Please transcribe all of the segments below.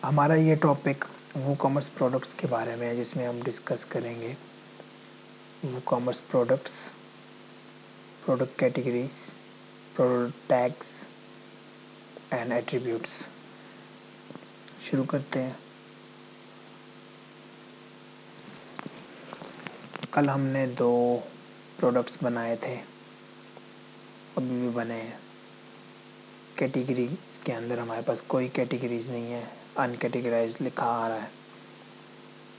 हमारा ये topic WooCommerce products के बारे में है, जिसमें हम डिस्कस करेंगे WooCommerce products, product categories, product tags and attributes. शुरू करते हैं। कल हमने 2 प्रोडक्ट्स बनाए थे, अभी भी बने हैं। कैटेगरीज के अंदर हमारे पास कोई कैटेगरीज नहीं है, अनकैटेगराइज लिखा आ रहा है।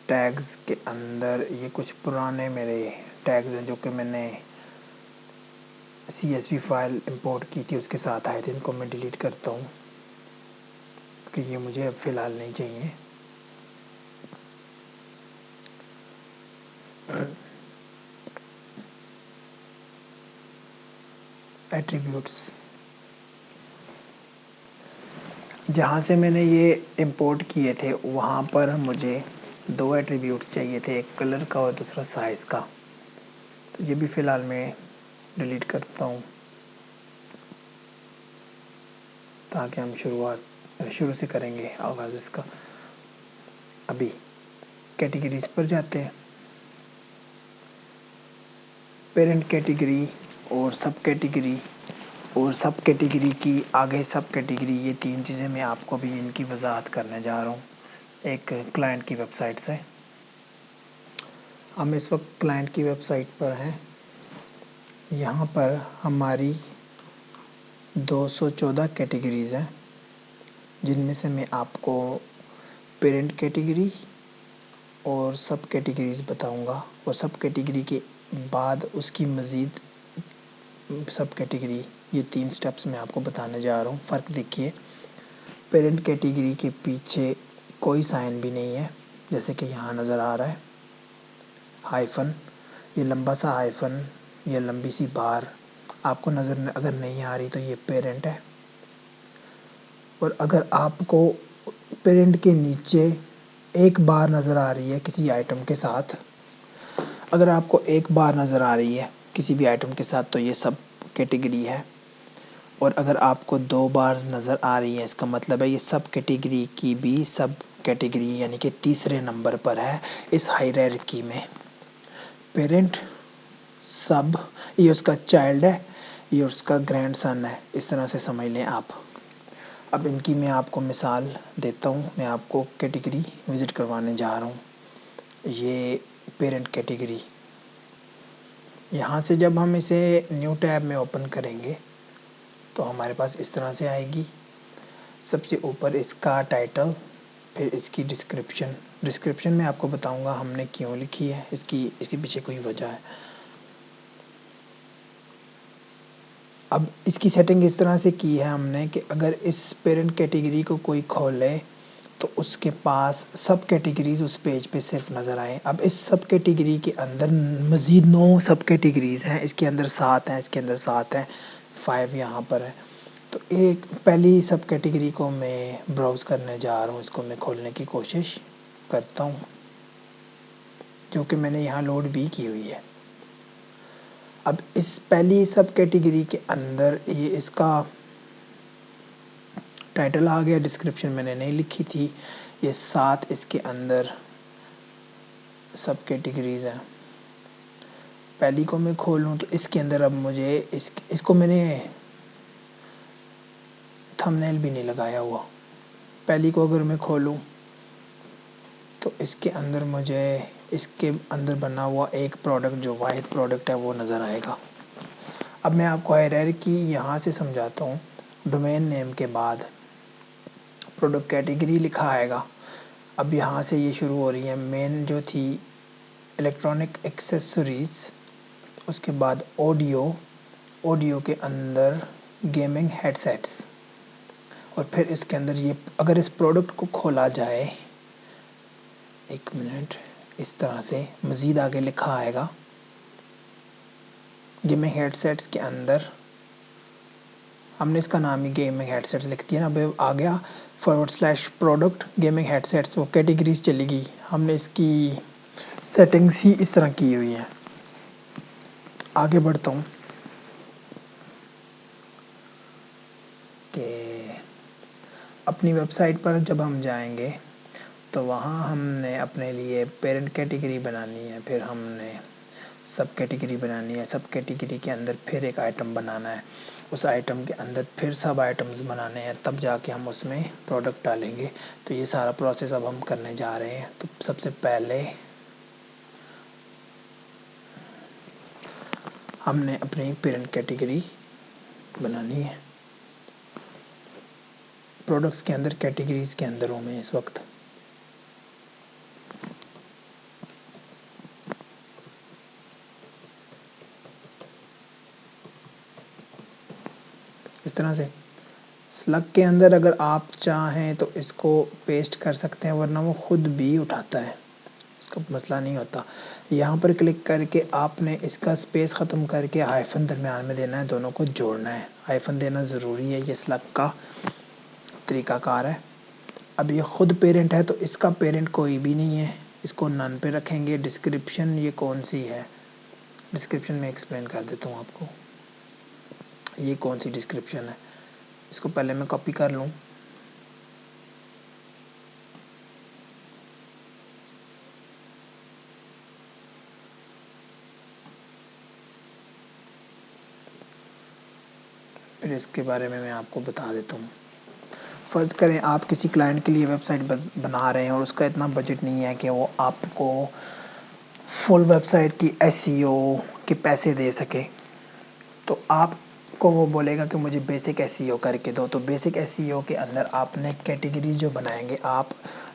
टैग्स के अंदर ये कुछ पुराने मेरे टैग्स हैं जो कि मैंने CSV फाइल इंपोर्ट की थी, उसके साथ आए थे। इनको मैं डिलीट करता हूँ क्योंकि ये मुझे अब फ़िलहाल नहीं चाहिए। एट्रीब्यूट्स, जहाँ से मैंने ये इंपोर्ट किए थे वहाँ पर मुझे 2 एट्रीब्यूट्स चाहिए थे, एक कलर का और दूसरा साइज़ का। तो ये भी फ़िलहाल मैं डिलीट करता हूँ ताकि हम शुरू से करेंगे आगाज़ इसका। अभी कैटेगरीज पर जाते हैं। पेरेंट कैटेगरी और सब कैटेगरी की आगे सब कैटेगरी, ये 3 चीज़ें मैं आपको भी इनकी वजाहत करने जा रहा हूँ एक क्लाइंट की वेबसाइट से। हम इस वक्त क्लाइंट की वेबसाइट पर हैं। यहाँ पर हमारी 214 कैटेगरीज़ हैं, जिनमें से मैं आपको पेरेंट कैटेगरी और सब कैटेगरीज़ बताऊँगा, और सब कैटेगरी के बाद उसकी मज़ीद सब कैटेगरी। ये 3 स्टेप्स मैं आपको बताने जा रहा हूँ। फ़र्क देखिए, पेरेंट कैटेगरी के पीछे कोई साइन भी नहीं है, जैसे कि यहाँ नज़र आ रहा है हाइफन। ये लंबा सा हाइफन, ये लंबी सी बार आपको नज़र अगर नहीं आ रही तो ये पेरेंट है। और अगर आपको पेरेंट के नीचे एक बार नज़र आ रही है किसी आइटम के साथ, अगर आपको एक बार नज़र आ रही है किसी भी आइटम के साथ, तो ये सब कैटेगरी है। और अगर आपको 2 बार्स नज़र आ रही है, इसका मतलब है ये सब कैटेगरी की भी सब कैटेगरी, यानी कि तीसरे नंबर पर है इस हायरार्की में। पेरेंट, सब, ये उसका चाइल्ड है, ये उसका ग्रैंडसन है। इस तरह से समझ लें आप। अब इनकी मैं आपको मिसाल देता हूँ। मैं आपको कैटेगरी विज़िट करवाने जा रहा हूँ। ये पेरेंट कैटेगरी, यहाँ से जब हम इसे न्यू टैब में ओपन करेंगे तो हमारे पास इस तरह से आएगी। सबसे ऊपर इसका टाइटल, फिर इसकी डिस्क्रिप्शन में आपको बताऊंगा हमने क्यों लिखी है, इसके पीछे कोई वजह है। अब इसकी सेटिंग इस तरह से की है हमने कि अगर इस पेरेंट कैटेगरी को कोई खोले तो उसके पास सब कैटेगरीज़ उस पेज पे सिर्फ नज़र आए। अब इस सब कैटेगरी के अंदर मज़ीद 9 सब कैटेगरीज़ हैं। इसके अंदर 7 हैं, इसके अंदर 7 हैं, 5 यहाँ पर है। तो एक पहली सब कैटेगरी को मैं ब्राउज़ करने जा रहा हूँ, इसको मैं खोलने की कोशिश करता हूँ, जो कि मैंने यहाँ लोड भी की हुई है। अब इस पहली सब कैटेगरी के अंदर ये इसका टाइटल आ गया, डिस्क्रिप्शन मैंने नहीं लिखी थी। ये 7 इसके अंदर सब कैटेगरीज़ हैं। पहली को मैं खोलूँ तो इसके अंदर अब मुझे इसको मैंने थंबनेल भी नहीं लगाया हुआ। पहली को अगर मैं खोलूँ तो इसके अंदर मुझे इसके अंदर बना हुआ एक प्रोडक्ट, जो वाहिद प्रोडक्ट है, वो नज़र आएगा। अब मैं आपको हायरार्की यहाँ से समझाता हूँ। डोमेन नेम के बाद प्रोडक्ट कैटेगरी लिखा आएगा। अब यहाँ से ये शुरू हो रही है। मेन जो थी इलेक्ट्रॉनिक एक्सेसरीज़, उसके बाद ऑडियो के अंदर गेमिंग हेडसेट्स, और फिर इसके अंदर ये अगर इस प्रोडक्ट को खोला जाए, एक मिनट, इस तरह से मज़ीद आगे लिखा आएगा। गेमिंग हेडसेट्स के अंदर हमने इसका नाम ही गेमिंग हेडसेट्स लिख दिया ना। अब आ गया /प्रोडक्ट गेमिंग हेडसेट्स, वो कैटेगरीज चली गई। हमने इसकी सेटिंग्स ही इस तरह की हुई हैं। आगे बढ़ता हूँ कि अपनी वेबसाइट पर जब हम जाएंगे तो वहाँ हमने अपने लिए पेरेंट कैटेगरी बनानी है, फिर हमने सब कैटेगरी बनानी है, सब कैटेगरी के अंदर फिर एक आइटम बनाना है, उस आइटम के अंदर फिर सब आइटम्स बनाने हैं, तब जाके हम उसमें प्रोडक्ट डालेंगे। तो ये सारा प्रोसेस अब हम करने जा रहे हैं। तो सबसे पहले हमने अपनी पेरेंट कैटेगरी बनानी है। प्रोडक्ट्स के अंदर कैटेगरीज के अंदर हूँ मैं इस वक्त। इस तरह से स्लग के अंदर अगर आप चाहें तो इसको पेस्ट कर सकते हैं, वरना वो खुद भी उठाता है, उसका मसला नहीं होता। यहाँ पर क्लिक करके आपने इसका स्पेस ख़त्म करके हाइफन दरमियान में देना है, दोनों को जोड़ना है। हाइफन देना ज़रूरी है, ये स्लग का तरीक़ाकार है। अब ये ख़ुद पेरेंट है तो इसका पेरेंट कोई भी नहीं है, इसको नन पे रखेंगे। डिस्क्रिप्शन ये कौन सी है, डिस्क्रिप्शन में एक्सप्लेन कर देता हूँ आपको। ये कौन सी डिस्क्रिप्शन है, इसको पहले मैं कॉपी कर लूँ। फिर इसके बारे में मैं आपको बता देता हूँ। फ़र्ज़ करें आप किसी क्लाइंट के लिए वेबसाइट बना रहे हैं और उसका इतना बजट नहीं है कि वो आपको फुल वेबसाइट की एसईओ के पैसे दे सके, तो आपको वो बोलेगा कि मुझे बेसिक एसईओ करके दो। तो बेसिक एसईओ के अंदर आपने कैटेगरीज जो बनाएंगे, आप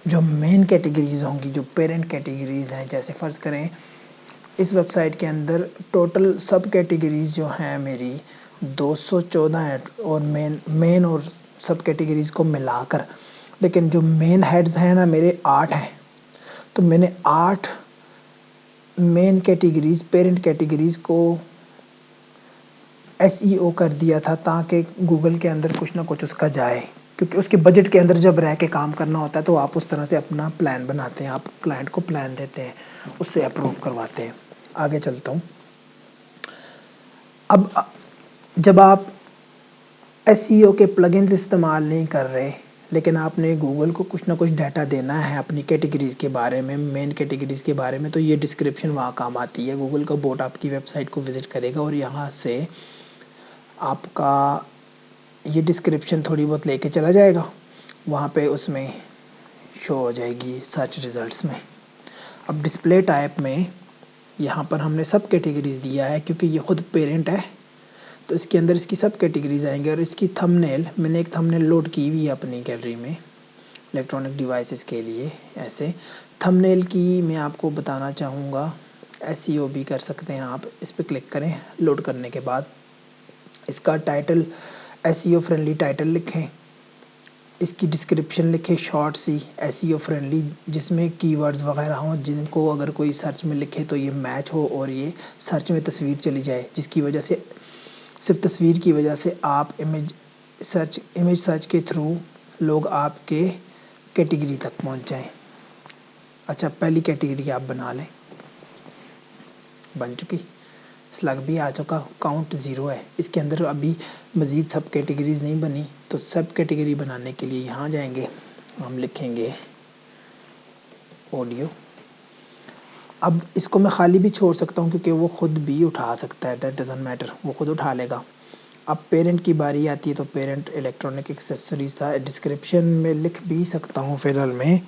जो मेन कैटेगरीज होंगी, जो पेरेंट कैटेगरीज हैं, जैसे फ़र्ज़ करें इस वेबसाइट के अंदर टोटल सब कैटेगरीज जो हैं मेरी 214 है, और मेन और सब कैटेगरीज को मिलाकर, लेकिन जो मेन हेड्स हैं ना मेरे 8 हैं। तो मैंने 8 मेन कैटेगरीज पेरेंट कैटेगरीज को एसईओ कर दिया था ताकि गूगल के अंदर कुछ ना कुछ उसका जाए, क्योंकि उसके बजट के अंदर जब रह के काम करना होता है तो आप उस तरह से अपना प्लान बनाते हैं, आप क्लाइंट को प्लान देते हैं, उससे अप्रूव करवाते हैं। आगे चलता हूँ। अब जब आप एसईओ के प्लगइन्स इस्तेमाल नहीं कर रहे, लेकिन आपने गूगल को कुछ ना कुछ डाटा देना है अपनी कैटेगरीज़ के बारे में, मेन कैटेगरीज़ के बारे में, तो ये डिस्क्रिप्शन वहाँ काम आती है। गूगल का बोट आपकी वेबसाइट को विज़िट करेगा और यहाँ से आपका ये डिस्क्रिप्शन थोड़ी बहुत लेके चला जाएगा, वहाँ पे उसमें शो हो जाएगी सर्च रिज़ल्ट्स में। अब डिस्प्ले टाइप में यहाँ पर हमने सब कैटेगरीज़ दिया है, क्योंकि ये ख़ुद पेरेंट है तो इसके अंदर इसकी सब कैटेगरीज़ आएंगे। और इसकी थंबनेल, मैंने एक थंबनेल लोड की हुई है अपनी गैलरी में इलेक्ट्रॉनिक डिवाइसेस के लिए। ऐसे थंबनेल की मैं आपको बताना चाहूँगा, एसईओ भी कर सकते हैं आप। इस पर क्लिक करें, लोड करने के बाद इसका टाइटल एसईओ फ्रेंडली टाइटल लिखें, इसकी डिस्क्रिप्शन लिखें शॉर्ट सी एसईओ फ्रेंडली, जिसमें कीवर्ड्स वगैरह हों जिनको अगर कोई सर्च में लिखे तो ये मैच हो और ये सर्च में तस्वीर चली जाए, जिसकी वजह से सिर्फ तस्वीर की वजह से आप इमेज सर्च के थ्रू लोग आपके कैटेगरी तक पहुंच जाएं। अच्छा, पहली कैटेगरी आप बना लें, बन चुकी। स्लग भी आ चुका, काउंट 0 है। इसके अंदर अभी मज़ीद सब कैटेगरीज़ नहीं बनी, तो सब कैटेगरी बनाने के लिए यहाँ जाएंगे, हम लिखेंगे ऑडियो। अब इसको मैं ख़ाली भी छोड़ सकता हूँ क्योंकि वो ख़ुद भी उठा सकता है, दैट डज़न्ट मैटर, वो ख़ुद उठा लेगा। अब पेरेंट की बारी आती है तो पेरेंट इलेक्ट्रॉनिक एक्सेसरीज था, डिस्क्रिप्शन में लिख भी सकता हूँ, फ़िलहाल में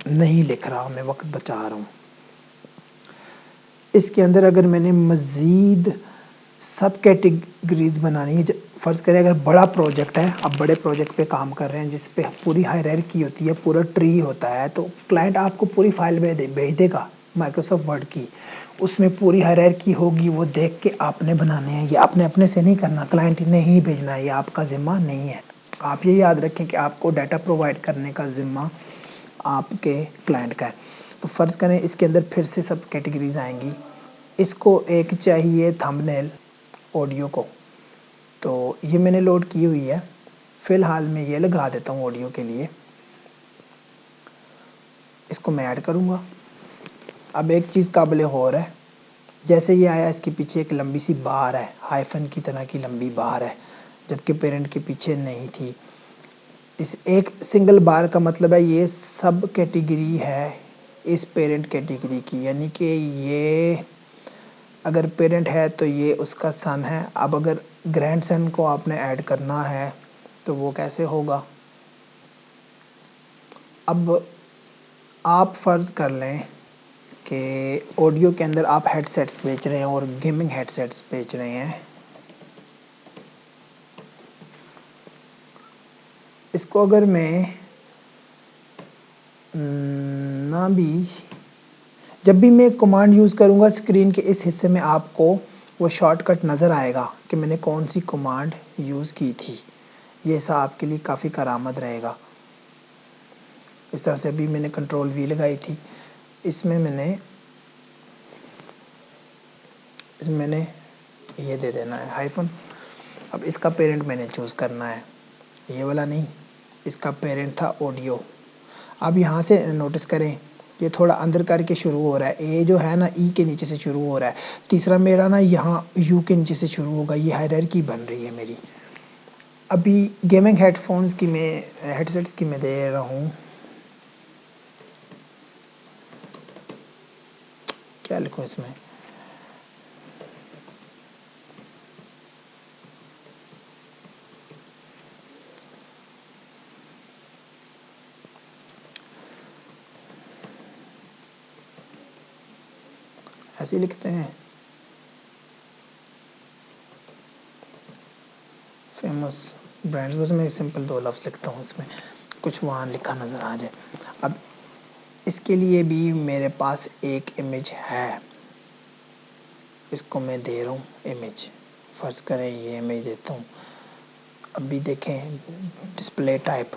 नहीं लिख रहा, मैं वक्त बचा रहा हूँ। इसके अंदर अगर मैंने मज़ीद सब कैटेगरीज बनानी है, फ़र्ज़ करें अगर बड़ा प्रोजेक्ट है, आप बड़े प्रोजेक्ट पे काम कर रहे हैं जिस पे पूरी हायरार्की होती है, पूरा ट्री होता है, तो क्लाइंट आपको पूरी फाइल भेज देगा माइक्रोसॉफ्ट वर्ड की, उसमें पूरी हायरार्की होगी, वो देख के आपने बनाने हैं। ये आपने अपने से नहीं करना, क्लाइंट ने ही भेजना है, ये आपका ज़िम्मा नहीं है। आप ये याद रखें कि आपको डाटा प्रोवाइड करने का ज़िम्मा आपके क्लाइंट का है। तो फ़र्ज़ करें इसके अंदर फिर से सब कैटेगरीज आएंगी, इसको एक चाहिए थंबनेल ऑडियो को, तो ये मैंने लोड की हुई है, फ़िलहाल मैं ये लगा देता हूँ ऑडियो के लिए, इसको मैं ऐड करूँगा। अब एक चीज़ काबिल गौर है, जैसे ये आया इसके पीछे एक लंबी सी बार है, हाइफन की तरह की लंबी बार है, जबकि पेरेंट के पीछे नहीं थी। इस एक सिंगल बार का मतलब है ये सब कैटेगरी है इस पेरेंट कैटेगरी की, यानी कि ये अगर पेरेंट है तो ये उसका सन है। अब अगर ग्रैंड सन को आपने ऐड करना है तो वो कैसे होगा? अब आप फ़र्ज़ कर लें कि ऑडियो के अंदर आप हेडसेट्स बेच रहे हैं और गेमिंग हेडसेट्स बेच रहे हैं। इसको अगर मैं ना भी जब भी मैं कमांड यूज़ करूँगा स्क्रीन के इस हिस्से में आपको वो शॉर्टकट नज़र आएगा कि मैंने कौन सी कमांड यूज़ की थी। ये ऐसा आपके लिए काफ़ी कारआमद रहेगा। इस तरह से अभी मैंने कंट्रोल वी लगाई थी, इसमें मैंने ये दे देना है हाइफन। अब इसका पेरेंट मैंने चूज़ करना है, ये वाला नहीं, इसका पेरेंट था ऑडियो। अब यहाँ से नोटिस करें ये थोड़ा अंदर करके शुरू हो रहा है, ए जो है ना ई के नीचे से शुरू हो रहा है, तीसरा मेरा ना यहाँ यू के नीचे से शुरू होगा, ये हायरार्की बन रही है मेरी। अभी गेमिंग हेडफोन्स की मैं हेडसेट्स की मैं दे रहा हूँ, क्या लिखूँ इसमें, ऐसे ही लिखते हैं फेमस ब्रांड्स। बस मैं सिंपल 2 लफ्ज़ लिखता हूँ इसमें, कुछ वहाँ लिखा नज़र आ जाए। अब इसके लिए भी मेरे पास एक इमेज है, इसको मैं दे रहा हूँ इमेज, फ़र्ज़ करें ये इमेज देता हूँ। अभी देखें डिस्प्ले टाइप,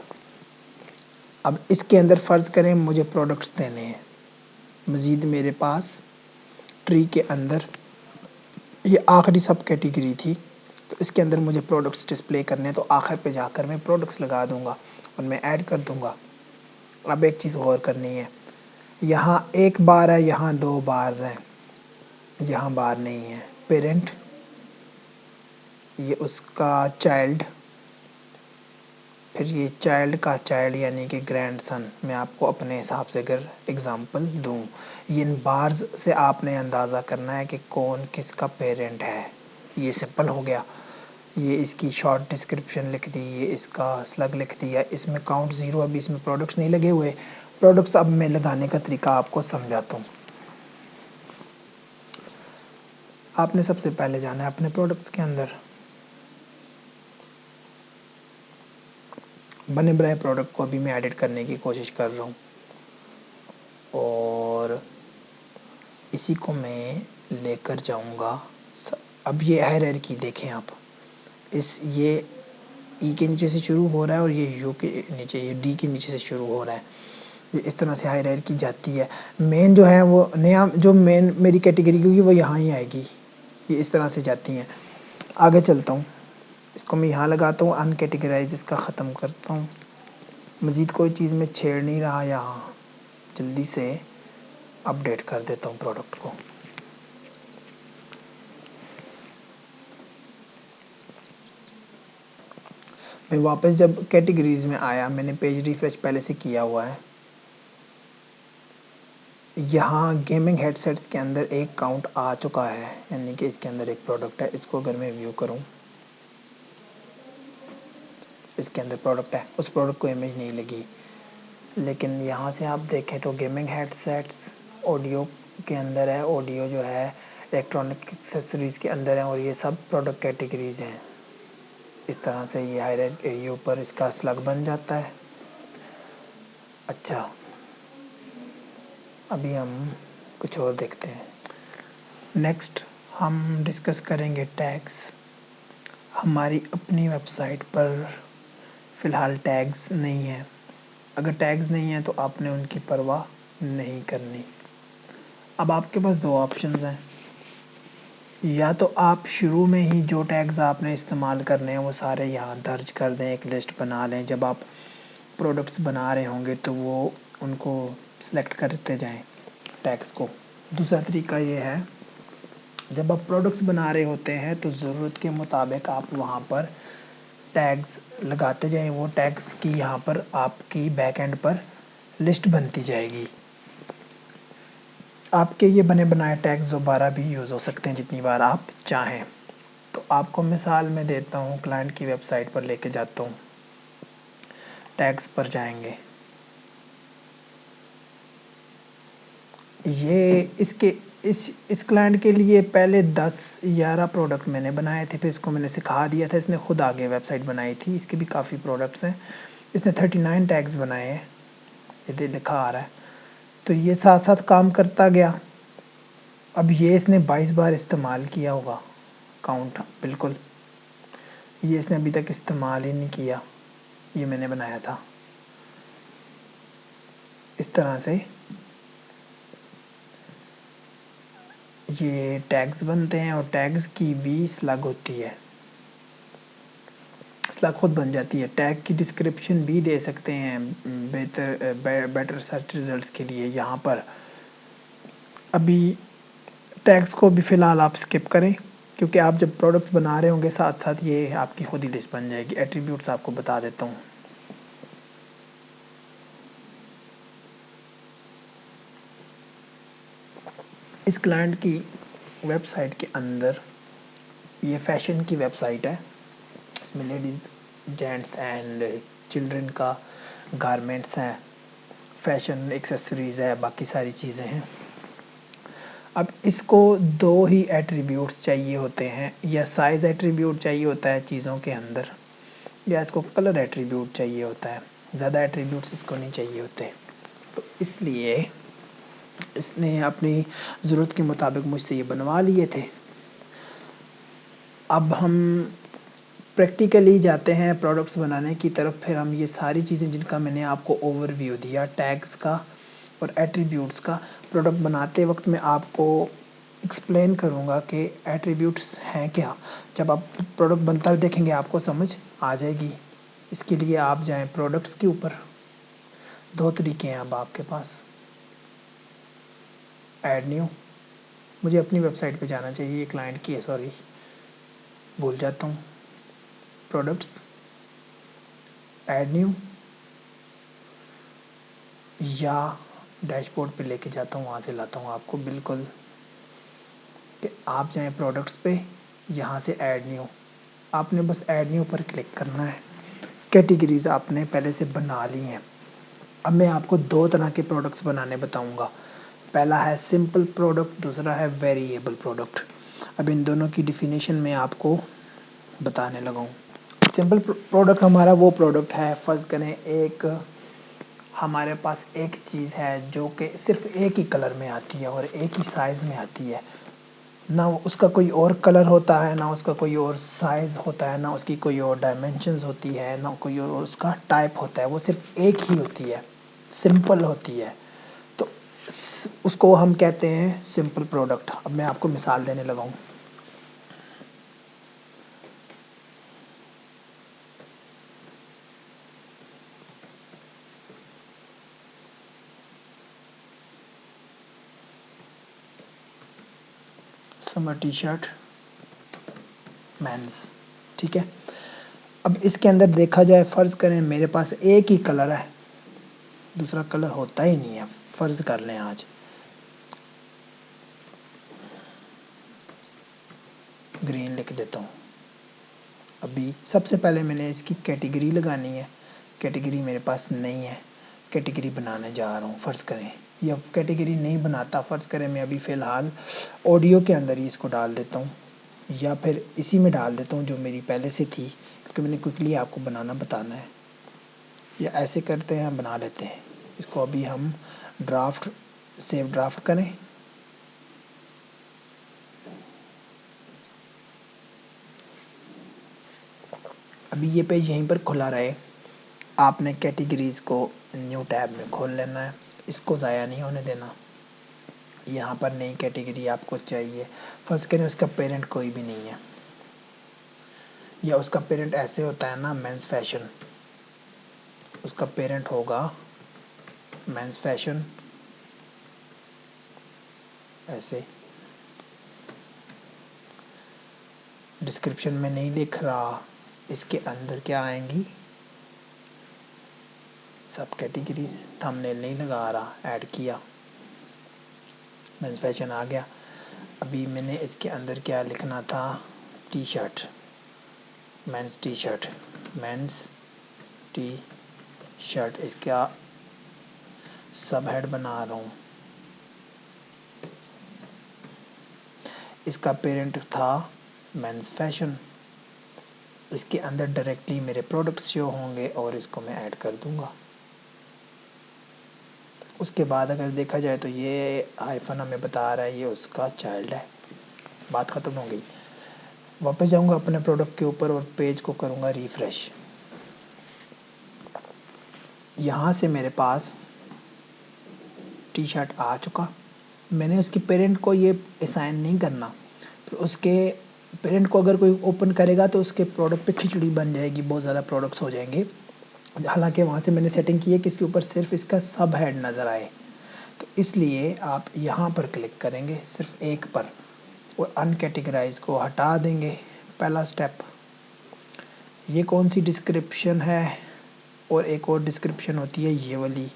अब इसके अंदर फ़र्ज़ करें मुझे प्रोडक्ट्स देने हैं। मज़ीद मेरे पास ट्री के अंदर ये आखिरी सब कैटेगरी थी, तो इसके अंदर मुझे प्रोडक्ट्स डिस्प्ले करने हैं, तो आखिर पे जाकर मैं प्रोडक्ट्स लगा दूंगा और मैं ऐड कर दूंगा। अब एक चीज़ और करनी है, यहाँ 1 बार है, यहाँ 2 बार्स हैं, यहाँ बार नहीं है। पेरेंट ये उसका चाइल्ड, फिर ये चाइल्ड का चाइल्ड यानी कि ग्रैंडसन। मैं आपको अपने हिसाब से अगर एग्ज़ाम्पल दूँ, इन बार्स से आपने अंदाज़ा करना है कि कौन किसका पेरेंट है। ये सिंपल हो गया। ये इसकी शॉर्ट डिस्क्रिप्शन लिख दी, ये इसका स्लग लिख दिया, इसमें काउंट 0, अभी इसमें प्रोडक्ट्स नहीं लगे हुए। प्रोडक्ट्स अब मैं लगाने का तरीका आपको समझाता हूँ। आपने सबसे पहले जाना है अपने प्रोडक्ट्स के अंदर, बने बनाए प्रोडक्ट को अभी मैं एडिट करने की कोशिश कर रहा हूँ और इसी को मैं लेकर जाऊँगा। अब ये हायरार्की देखें आप, ये ई के नीचे से शुरू हो रहा है और ये यू के नीचे, ये डी के नीचे से शुरू हो रहा है। ये इस तरह से हायरार्की जाती है। मेन जो है वो नया जो मेन मेरी कैटेगरी की होगी वो यहाँ ही आएगी, ये इस तरह से जाती हैं। आगे चलता हूँ, इसको मैं यहाँ लगाता हूँ, अनकैटेगराइज इसका ख़त्म करता हूँ। मज़ीद कोई चीज़ मैं छेड़ नहीं रहा, यहाँ जल्दी से अपडेट कर देता हूँ प्रोडक्ट को। मैं वापस जब कैटेगरीज़ में आया, मैंने पेज रिफ्रेश पहले से किया हुआ है। यहाँ गेमिंग हेडसेट्स के अंदर एक काउंट आ चुका है, यानी कि इसके अंदर एक प्रोडक्ट है। इसको अगर मैं व्यू करूँ, इसके अंदर प्रोडक्ट है, उस प्रोडक्ट को इमेज नहीं लगी। लेकिन यहाँ से आप देखें तो गेमिंग हेडसेट्स ऑडियो के अंदर है, ऑडियो जो है इलेक्ट्रॉनिक एक्सेसरीज़ के अंदर है और ये सब प्रोडक्ट कैटेगरीज़ हैं। इस तरह से ये हायरार्की ऊपर इसका स्लग बन जाता है। अच्छा, अभी हम कुछ और देखते हैं। नेक्स्ट हम डिस्कस करेंगे टैग्स। हमारी अपनी वेबसाइट पर फ़िलहाल टैग्स नहीं है। अगर टैग्स नहीं है तो आपने उनकी परवाह नहीं करनी। अब आपके पास 2 ऑप्शंस हैं, या तो आप शुरू में ही जो टैग्स आपने इस्तेमाल करने हैं वो सारे यहाँ दर्ज कर दें, एक लिस्ट बना लें। जब आप प्रोडक्ट्स बना रहे होंगे तो वो उनको सेलेक्ट करते जाएं टैग्स को। दूसरा तरीका ये है, जब आप प्रोडक्ट्स बना रहे होते हैं तो ज़रूरत के मुताबिक आप वहाँ पर टैग्स लगाते जाएं, वो टैग्स की यहाँ पर आपकी बैक एंड पर लिस्ट बनती जाएगी। आपके ये बने बनाए टैग्स दोबारा भी यूज़ हो सकते हैं जितनी बार आप चाहें। तो आपको मिसाल मैं देता हूँ, क्लाइंट की वेबसाइट पर लेके जाता हूँ, टैग्स पर जाएंगे। ये इस क्लाइंट के लिए पहले 10-11 प्रोडक्ट मैंने बनाए थे, फिर इसको मैंने सिखा दिया था, इसने खुद आगे वेबसाइट बनाई थी। इसके भी काफ़ी प्रोडक्ट्स हैं। इसने 39 टैग्स बनाए हैं, ये लिखा आ रहा है। तो ये साथ साथ काम करता गया। अब ये इसने 22 बार इस्तेमाल किया होगा, काउंट बिल्कुल। ये इसने अभी तक इस्तेमाल ही नहीं किया, ये मैंने बनाया था। इस तरह से ये टैग्स बनते हैं और टैग्स की भी स्लग होती है, स्लग खुद बन जाती है। टैग की डिस्क्रिप्शन भी दे सकते हैं बेटर सर्च रिजल्ट्स के लिए। यहाँ पर अभी टैग्स को भी फ़िलहाल आप स्किप करें, क्योंकि आप जब प्रोडक्ट्स बना रहे होंगे साथ साथ ये आपकी खुद ही लिस्ट बन जाएगी। एट्रीब्यूट्स आपको बता देता हूँ। इस क्लाइंट की वेबसाइट के अंदर, ये फैशन की वेबसाइट है, इसमें लेडीज़, जेंट्स एंड चिल्ड्रन का गारमेंट्स हैं, फैशन एक्सेसरीज़ है, बाकी सारी चीज़ें हैं। अब इसको 2 ही एट्रीब्यूट्स चाहिए होते हैं, या साइज़ एट्रीब्यूट चाहिए होता है चीज़ों के अंदर, या इसको कलर एट्रीब्यूट चाहिए होता है। ज़्यादा एट्रीब्यूट्स इसको नहीं चाहिए होते। तो इसलिए इसने अपनी ज़रूरत के मुताबिक मुझसे ये बनवा लिए थे। अब हम प्रैक्टिकली जाते हैं प्रोडक्ट्स बनाने की तरफ। फिर हम ये सारी चीज़ें जिनका मैंने आपको ओवरव्यू दिया, टैग्स का और एट्रीब्यूट्स का, प्रोडक्ट बनाते वक्त मैं आपको एक्सप्लेन करूँगा कि एट्रीब्यूट्स हैं क्या। जब आप प्रोडक्ट बनता हुआ देखेंगे आपको समझ आ जाएगी। इसके लिए आप जाएं प्रोडक्ट्स के ऊपर। 2 तरीके हैं अब आपके पास। ऐड न्यू, मुझे अपनी वेबसाइट पे जाना चाहिए, ये क्लाइंट की है, सॉरी भूल जाता हूँ। प्रोडक्ट्स, ऐड न्यू, या डैशबोर्ड पे लेके जाता हूँ, वहाँ से लाता हूँ आपको बिल्कुल कि आप जाएं प्रोडक्ट्स पे, यहाँ से ऐड न्यू। आपने बस ऐड न्यू पर क्लिक करना है। कैटेगरीज़ आपने पहले से बना ली हैं। अब मैं आपको 2 तरह के प्रोडक्ट्स बनाने बताऊँगा। पहला है सिंपल प्रोडक्ट, दूसरा है वेरिएबल प्रोडक्ट। अब इन दोनों की डिफिनेशन मैं आपको बताने लगा हूँ। सिंपल प्रोडक्ट हमारा वो प्रोडक्ट है, फ़र्ज़ करें एक हमारे पास एक चीज़ है जो कि सिर्फ एक ही कलर में आती है और एक ही साइज़ में आती है, ना उसका कोई और कलर होता है, ना उसका कोई और साइज़ होता है, ना उसकी कोई और डायमेंशंस होती है, ना कोई और उसका टाइप होता है, वो सिर्फ एक ही होती है, सिंपल होती है। तो उसको हम कहते हैं सिंपल प्रोडक्ट। अब मैं आपको मिसाल देने लगा हूँ। समर टी शर्ट मेंस, ठीक है। अब इसके अंदर देखा जाए, फ़र्ज़ करें मेरे पास एक ही कलर है, दूसरा कलर होता ही नहीं है। फ़र्ज़ कर लें आज ग्रीन लिख देता हूँ। अभी सबसे पहले मैंने इसकी कैटेगरी लगानी है। कैटेगरी मेरे पास नहीं है, कैटेगरी बनाने जा रहा हूँ। फ़र्ज़ करें या कैटेगरी नहीं बनाता, फ़र्ज़ करें मैं अभी फ़िलहाल ऑडियो के अंदर ही इसको डाल देता हूँ, या फिर इसी में डाल देता हूँ जो मेरी पहले से थी, क्योंकि मैंने क्विकली आपको बनाना बताना है। या ऐसे करते हैं, हम बना लेते हैं इसको। अभी हम ड्राफ्ट, सेव ड्राफ्ट करें। अभी ये पेज यहीं पर खुला रहे। आपने कैटेगरीज़ को न्यू टैब में खोल लेना है, इसको ज़ाया नहीं होने देना। यहाँ पर नई कैटेगरी आपको चाहिए। फ़र्ज़ करें उसका पेरेंट कोई भी नहीं है, या उसका पेरेंट ऐसे होता है ना मेंस फैशन, उसका पेरेंट होगा मेंस फैशन ऐसे। डिस्क्रिप्शन में नहीं लिख रहा, इसके अंदर क्या आएंगी, सब कैटेगरीज। थंबनेल नहीं लगा रहा, ऐड किया, मेंस फैशन आ गया। अभी मैंने इसके अंदर क्या लिखना था, T shirt, mains T shirt, mains T shirt, इसका सब हेड बना रहा हूँ। इसका पेरेंट था मेंस फैशन। इसके अंदर डायरेक्टली मेरे प्रोडक्ट्स शो होंगे और इसको मैं ऐड कर दूंगा। उसके बाद अगर देखा जाए तो ये आईफोन हमें बता रहा है ये उसका चाइल्ड है। बात ख़त्म हो गई। वापस जाऊंगा अपने प्रोडक्ट के ऊपर और पेज को करूंगा रिफ़्रेश। यहाँ से मेरे पास टी शर्ट आ चुका। मैंने उसके पेरेंट को ये असाइन नहीं करना, तो उसके पेरेंट को अगर कोई ओपन करेगा तो उसके प्रोडक्ट पे खिचड़ी बन जाएगी, बहुत ज़्यादा प्रोडक्ट्स हो जाएंगे। हालांकि वहाँ से मैंने सेटिंग की है कि इसके ऊपर सिर्फ इसका सब हेड नज़र आए, तो इसलिए आप यहाँ पर क्लिक करेंगे सिर्फ एक पर और अनकैटेगराइज को हटा देंगे। पहला स्टेप। ये कौन सी डिस्क्रिप्शन है, और एक और डिस्क्रिप्शन होती है ये वाली।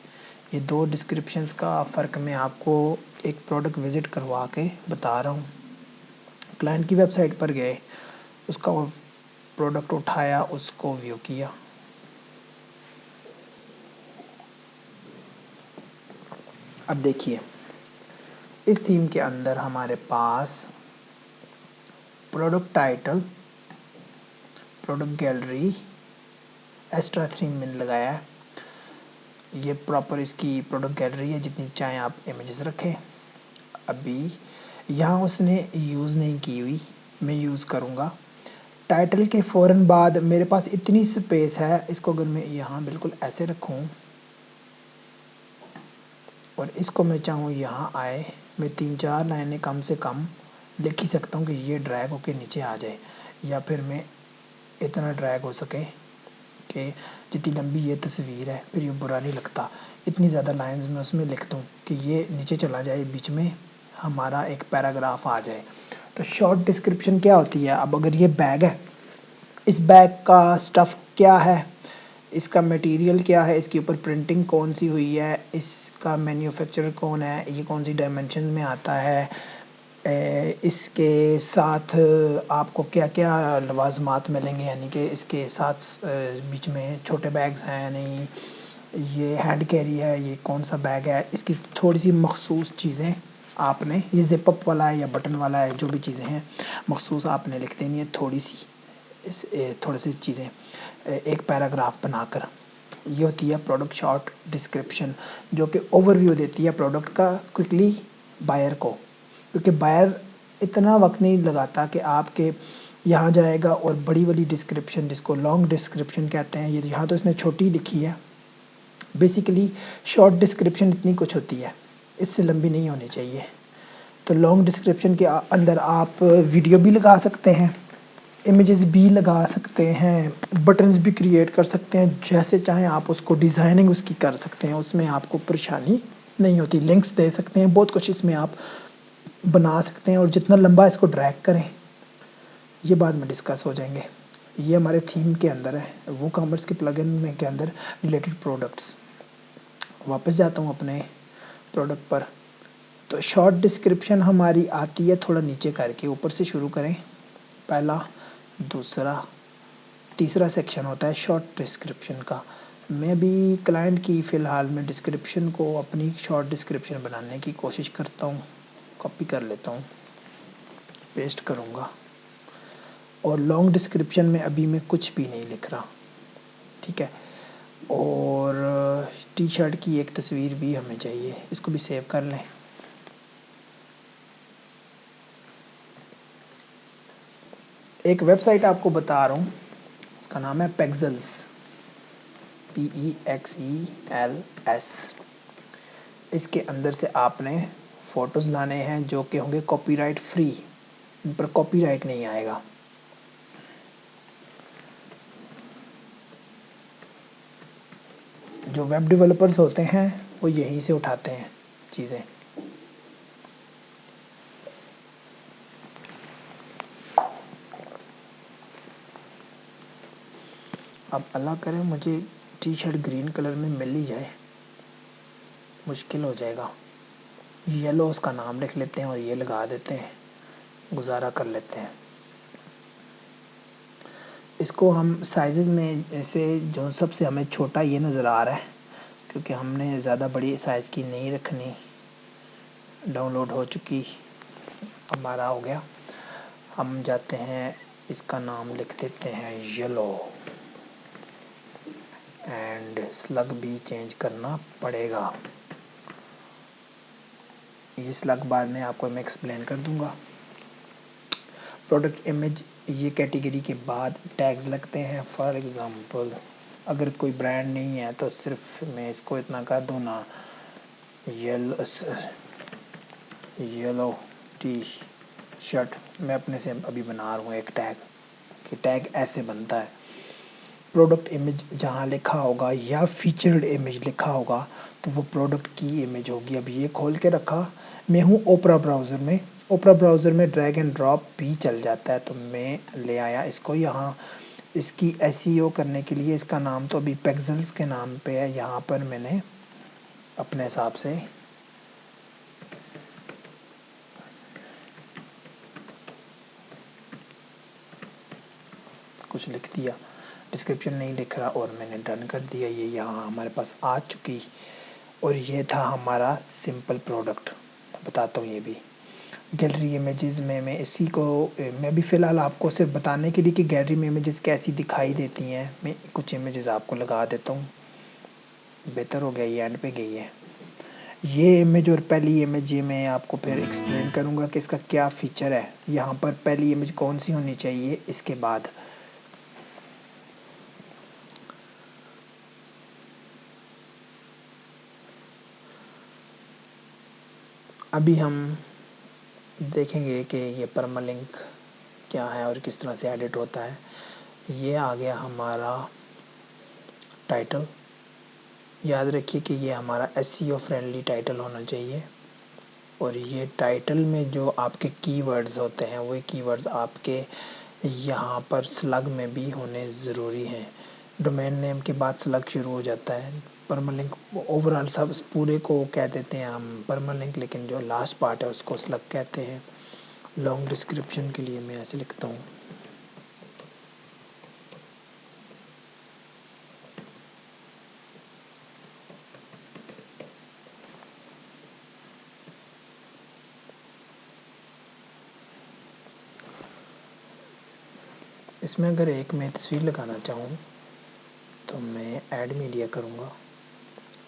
ये दो डिस्क्रिप्शंस का फ़र्क मैं आपको एक प्रोडक्ट विज़िट करवा के बता रहा हूँ। क्लाइंट की वेबसाइट पर गए, उसका प्रोडक्ट उठाया, उसको व्यू किया। अब देखिए इस थीम के अंदर हमारे पास product title, product gallery, extra theme मैंने लगाया है। ये प्रॉपर इसकी प्रोडक्ट गैलरी है, जितनी चाहें आप इमेजेस रखें। अभी यहाँ उसने यूज़ नहीं की हुई, मैं यूज़ करूँगा। टाइटल के फ़ौरन बाद मेरे पास इतनी स्पेस है, इसको अगर मैं यहाँ बिल्कुल ऐसे रखूँ और इसको मैं चाहूँ यहाँ आए, मैं 3-4 लाइनें कम से कम लिख ही सकता हूँ कि ये ड्रैग होके नीचे आ जाए, या फिर मैं इतना ड्रैग हो सके कि जितनी लंबी ये तस्वीर है फिर ये बुरा नहीं लगता, इतनी ज़्यादा लाइंस में उसमें लिख दूँ कि ये नीचे चला जाए, बीच में हमारा एक पैराग्राफ आ जाए। तो शॉर्ट डिस्क्रिप्शन क्या होती है, अब अगर ये बैग है, इस बैग का स्टफ़ क्या है, इसका मटेरियल क्या है, इसके ऊपर प्रिंटिंग कौन सी हुई है, इसका मैन्युफैक्चरर कौन है, ये कौन सी डायमेंशन में आता है, इसके साथ आपको क्या क्या लवाजमात मिलेंगे, यानी कि इसके साथ बीच में छोटे बैग्स हैं नहीं, ये हैंड कैरी है, ये कौन सा बैग है, इसकी थोड़ी सी मखसूस चीज़ें आपने, ये ज़िप अप वाला है या बटन वाला है, जो भी चीज़ें हैं मखसूस आपने लिख देनी है, थोड़ी सी थोड़ी सी चीज़ें एक पैराग्राफ बनाकर। ये होती है प्रोडक्ट शॉर्ट डिस्क्रिप्शन, जो कि ओवरव्यू देती है प्रोडक्ट का क्विकली बायर को, क्योंकि बायर इतना वक्त नहीं लगाता कि आपके यहाँ जाएगा और बड़ी वाली डिस्क्रिप्शन, जिसको लॉन्ग डिस्क्रिप्शन कहते हैं, ये यहाँ तो इसने छोटी लिखी है। बेसिकली शॉर्ट डिस्क्रिप्शन इतनी कुछ होती है, इससे लंबी नहीं होनी चाहिए। तो लॉन्ग डिस्क्रिप्शन के अंदर आप वीडियो भी लगा सकते हैं, इमेजेस भी लगा सकते हैं, बटन्स भी क्रिएट कर सकते हैं, जैसे चाहें आप उसको डिज़ाइनिंग उसकी कर सकते हैं, उसमें आपको परेशानी नहीं होती। लिंक्स दे सकते हैं, बहुत कुछ इसमें आप बना सकते हैं, और जितना लंबा इसको ड्रैग करें ये बाद में डिस्कस हो जाएंगे। ये हमारे थीम के अंदर है, वो कॉमर्स के प्लगइन में के अंदर रिलेटेड प्रोडक्ट्स। वापस जाता हूँ अपने प्रोडक्ट पर। तो शॉर्ट डिस्क्रिप्शन हमारी आती है थोड़ा नीचे करके, ऊपर से शुरू करें, पहला, दूसरा, तीसरा सेक्शन होता है शॉर्ट डिस्क्रिप्शन का। मैं भी क्लाइंट की फ़िलहाल में डिस्क्रिप्शन को अपनी शॉर्ट डिस्क्रिप्शन बनाने की कोशिश करता हूँ। कॉपी कर लेता हूँ, पेस्ट करूँगा, और लॉन्ग डिस्क्रिप्शन में अभी मैं कुछ भी नहीं लिख रहा, ठीक है। और टी शर्ट की एक तस्वीर भी हमें चाहिए, इसको भी सेव कर लें। एक वेबसाइट आपको बता रहा हूँ, इसका नाम है पेक्सेल्स, PEXELS। इसके अंदर से आपने फ़ोटोज़ लाने हैं जो कि होंगे कॉपीराइट फ्री, इन पर कॉपीराइट नहीं आएगा। जो वेब डेवलपर्स होते हैं वो यहीं से उठाते हैं चीज़ें। अब अल्लाह करे मुझे टी शर्ट ग्रीन कलर में मिल ही जाए, मुश्किल हो जाएगा। येलो उसका नाम लिख लेते हैं और ये लगा देते हैं, गुजारा कर लेते हैं। इसको हम साइज़ में से जो सबसे हमें छोटा ये नज़र आ रहा है, क्योंकि हमने ज़्यादा बड़ी साइज़ की नहीं रखनी। डाउनलोड हो चुकी, हमारा हो गया। हम जाते हैं, इसका नाम लिख देते हैं येलो, एंड स्लग भी चेंज करना पड़ेगा। ये स्लग बाद में आपको मैं एक्सप्लेन कर दूंगा। प्रोडक्ट इमेज, ये कैटेगरी के बाद टैग्स लगते हैं। फॉर एग्ज़ाम्पल अगर कोई ब्रांड नहीं है तो सिर्फ मैं इसको इतना कर दूँ ना, येलो टी शर्ट। मैं अपने से अभी बना रहा हूँ एक टैग, कि टैग ऐसे बनता है। प्रोडक्ट इमेज जहाँ लिखा होगा या फीचर्ड इमेज लिखा होगा तो वो प्रोडक्ट की इमेज होगी। अब ये खोल के रखा, मैं हूँ ओपरा ब्राउज़र में। ओपरा ब्राउज़र में ड्रैग एंड ड्रॉप भी चल जाता है, तो मैं ले आया इसको यहाँ। इसकी एसईओ करने के लिए इसका नाम तो अभी पिक्सेल्स के नाम पे है। यहाँ पर मैंने अपने हिसाब से कुछ लिख दिया, डिस्क्रिप्शन नहीं लिख रहा, और मैंने डन कर दिया। ये यहाँ हमारे पास आ चुकी, और ये था हमारा सिंपल प्रोडक्ट। बताता हूँ ये भी गैलरी इमेजेस में। मैं इसी को मैं भी फ़िलहाल आपको सिर्फ बताने के लिए कि गैलरी में इमेजेस कैसी दिखाई देती हैं, मैं कुछ इमेजेस आपको लगा देता हूँ। बेहतर हो गया, ये एंड पे गई है ये इमेज। और पहली इमेज ये मैं आपको फिर एक्सप्लेन करूँगा कि इसका क्या फ़ीचर है। यहाँ पर पहली इमेज कौन सी होनी चाहिए, इसके बाद अभी हम देखेंगे कि ये परमालिंक क्या है और किस तरह से एडिट होता है। ये आ गया हमारा टाइटल। याद रखिए कि ये हमारा एसईओ फ्रेंडली टाइटल होना चाहिए, और ये टाइटल में जो आपके कीवर्ड्स होते हैं वो कीवर्ड्स आपके यहाँ पर स्लग में भी होने ज़रूरी हैं। डोमेन नेम के बाद स्लग शुरू हो जाता है। परमालिंक ओवरऑल सब पूरे को कह देते हैं हम परमालिंक, लेकिन जो लास्ट पार्ट है उसको स्लग कहते हैं। लॉन्ग डिस्क्रिप्शन के लिए मैं ऐसे लिखता हूँ, इसमें अगर एक मैं तस्वीर लगाना चाहूँ तो मैं ऐड मीडिया करूँगा,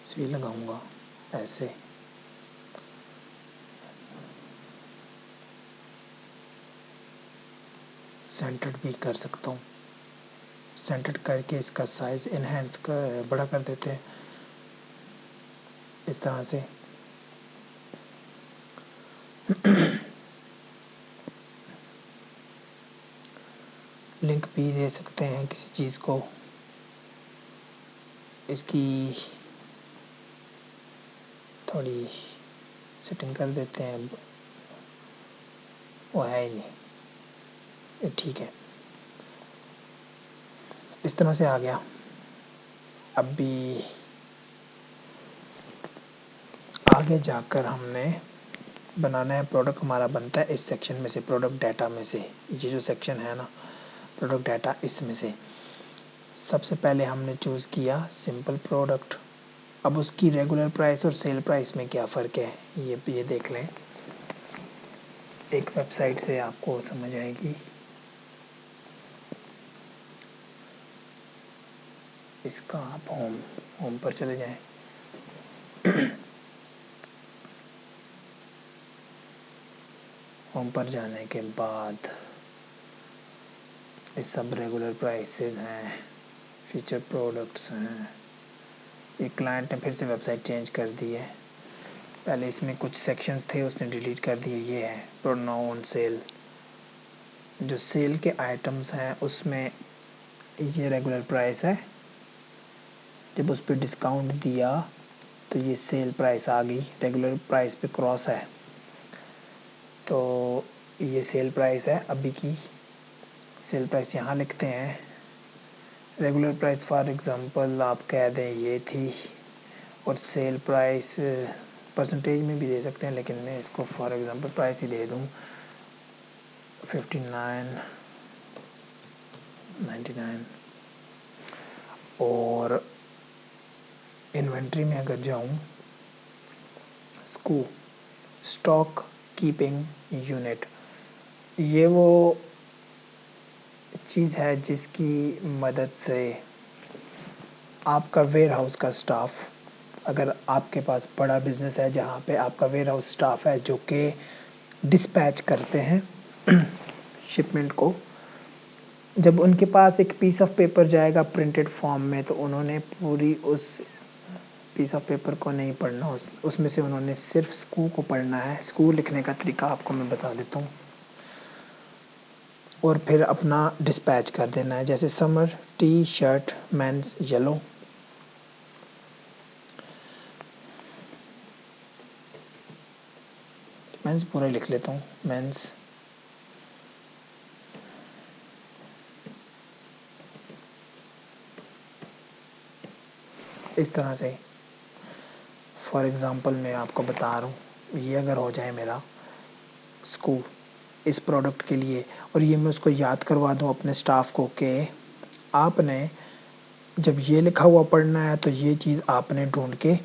तस्वीर लगाऊँगा ऐसे, सेंटर्ड भी कर सकता हूँ। सेंटर्ड करके इसका साइज़ इन्हेंस कर बड़ा कर देते हैं इस तरह से। लिंक भी दे सकते हैं किसी चीज़ को। इसकी थोड़ी सेटिंग कर देते हैं, वो है ही नहीं, ठीक है। इस तरह से आ गया। अभी आगे जाकर हमने बनाना है, प्रोडक्ट हमारा बनता है इस सेक्शन में से, प्रोडक्ट डाटा में से। ये जो सेक्शन है ना प्रोडक्ट डाटा, इसमें से सबसे पहले हमने चूज़ किया सिंपल प्रोडक्ट। अब उसकी रेगुलर प्राइस और सेल प्राइस में क्या फ़र्क है ये देख लें, एक वेबसाइट से आपको समझ आएगी। इसका आप होम पर चले जाएं। होम पर जाने के बाद ये सब रेगुलर प्राइसेस हैं, फीचर प्रोडक्ट्स हैं। ये क्लाइंट ने फिर से वेबसाइट चेंज कर दी है, पहले इसमें कुछ सेक्शंस थे उसने डिलीट कर दिए। ये है प्रोनाउन ऑन सेल, जो सेल के आइटम्स हैं उसमें ये रेगुलर प्राइस है। जब उस पर डिस्काउंट दिया तो ये सेल प्राइस आ गई, रेगुलर प्राइस पे क्रॉस है, तो ये सेल प्राइस है। अभी की सेल प्राइस यहाँ लिखते हैं, रेगुलर प्राइस फॉर एग्जांपल आप कह दें ये थी, और सेल प्राइस परसेंटेज में भी दे सकते हैं, लेकिन मैं इसको फॉर एग्जांपल प्राइस ही दे दूँ 59.99। और इन्वेंट्री में अगर जाऊँ, स्टॉक कीपिंग यूनिट, ये वो चीज़ है जिसकी मदद से आपका वेयर हाउस का स्टाफ, अगर आपके पास बड़ा बिजनेस है जहाँ पे आपका वेयर हाउस स्टाफ है जो कि डिस्पैच करते हैं शिपमेंट को, जब उनके पास एक पीस ऑफ पेपर जाएगा प्रिंटेड फॉर्म में, तो उन्होंने पूरी उस पीस ऑफ पेपर को नहीं पढ़ना, उसमें से उन्होंने सिर्फ स्कू को पढ़ना है। स्कू लिखने का तरीका आपको मैं बता देता हूँ, और फिर अपना डिस्पैच कर देना है। जैसे summer T shirt men's yellow, men's पूरा लिख लेता हूँ, मेंस इस तरह से। फॉर एग्ज़ाम्पल मैं आपको बता रहा हूँ, ये अगर हो जाए मेरा स्कू इस प्रोडक्ट के लिए, और ये मैं उसको याद करवा दूँ अपने स्टाफ को कि आपने जब ये लिखा हुआ पढ़ना है तो ये चीज़ आपने ढूंढ के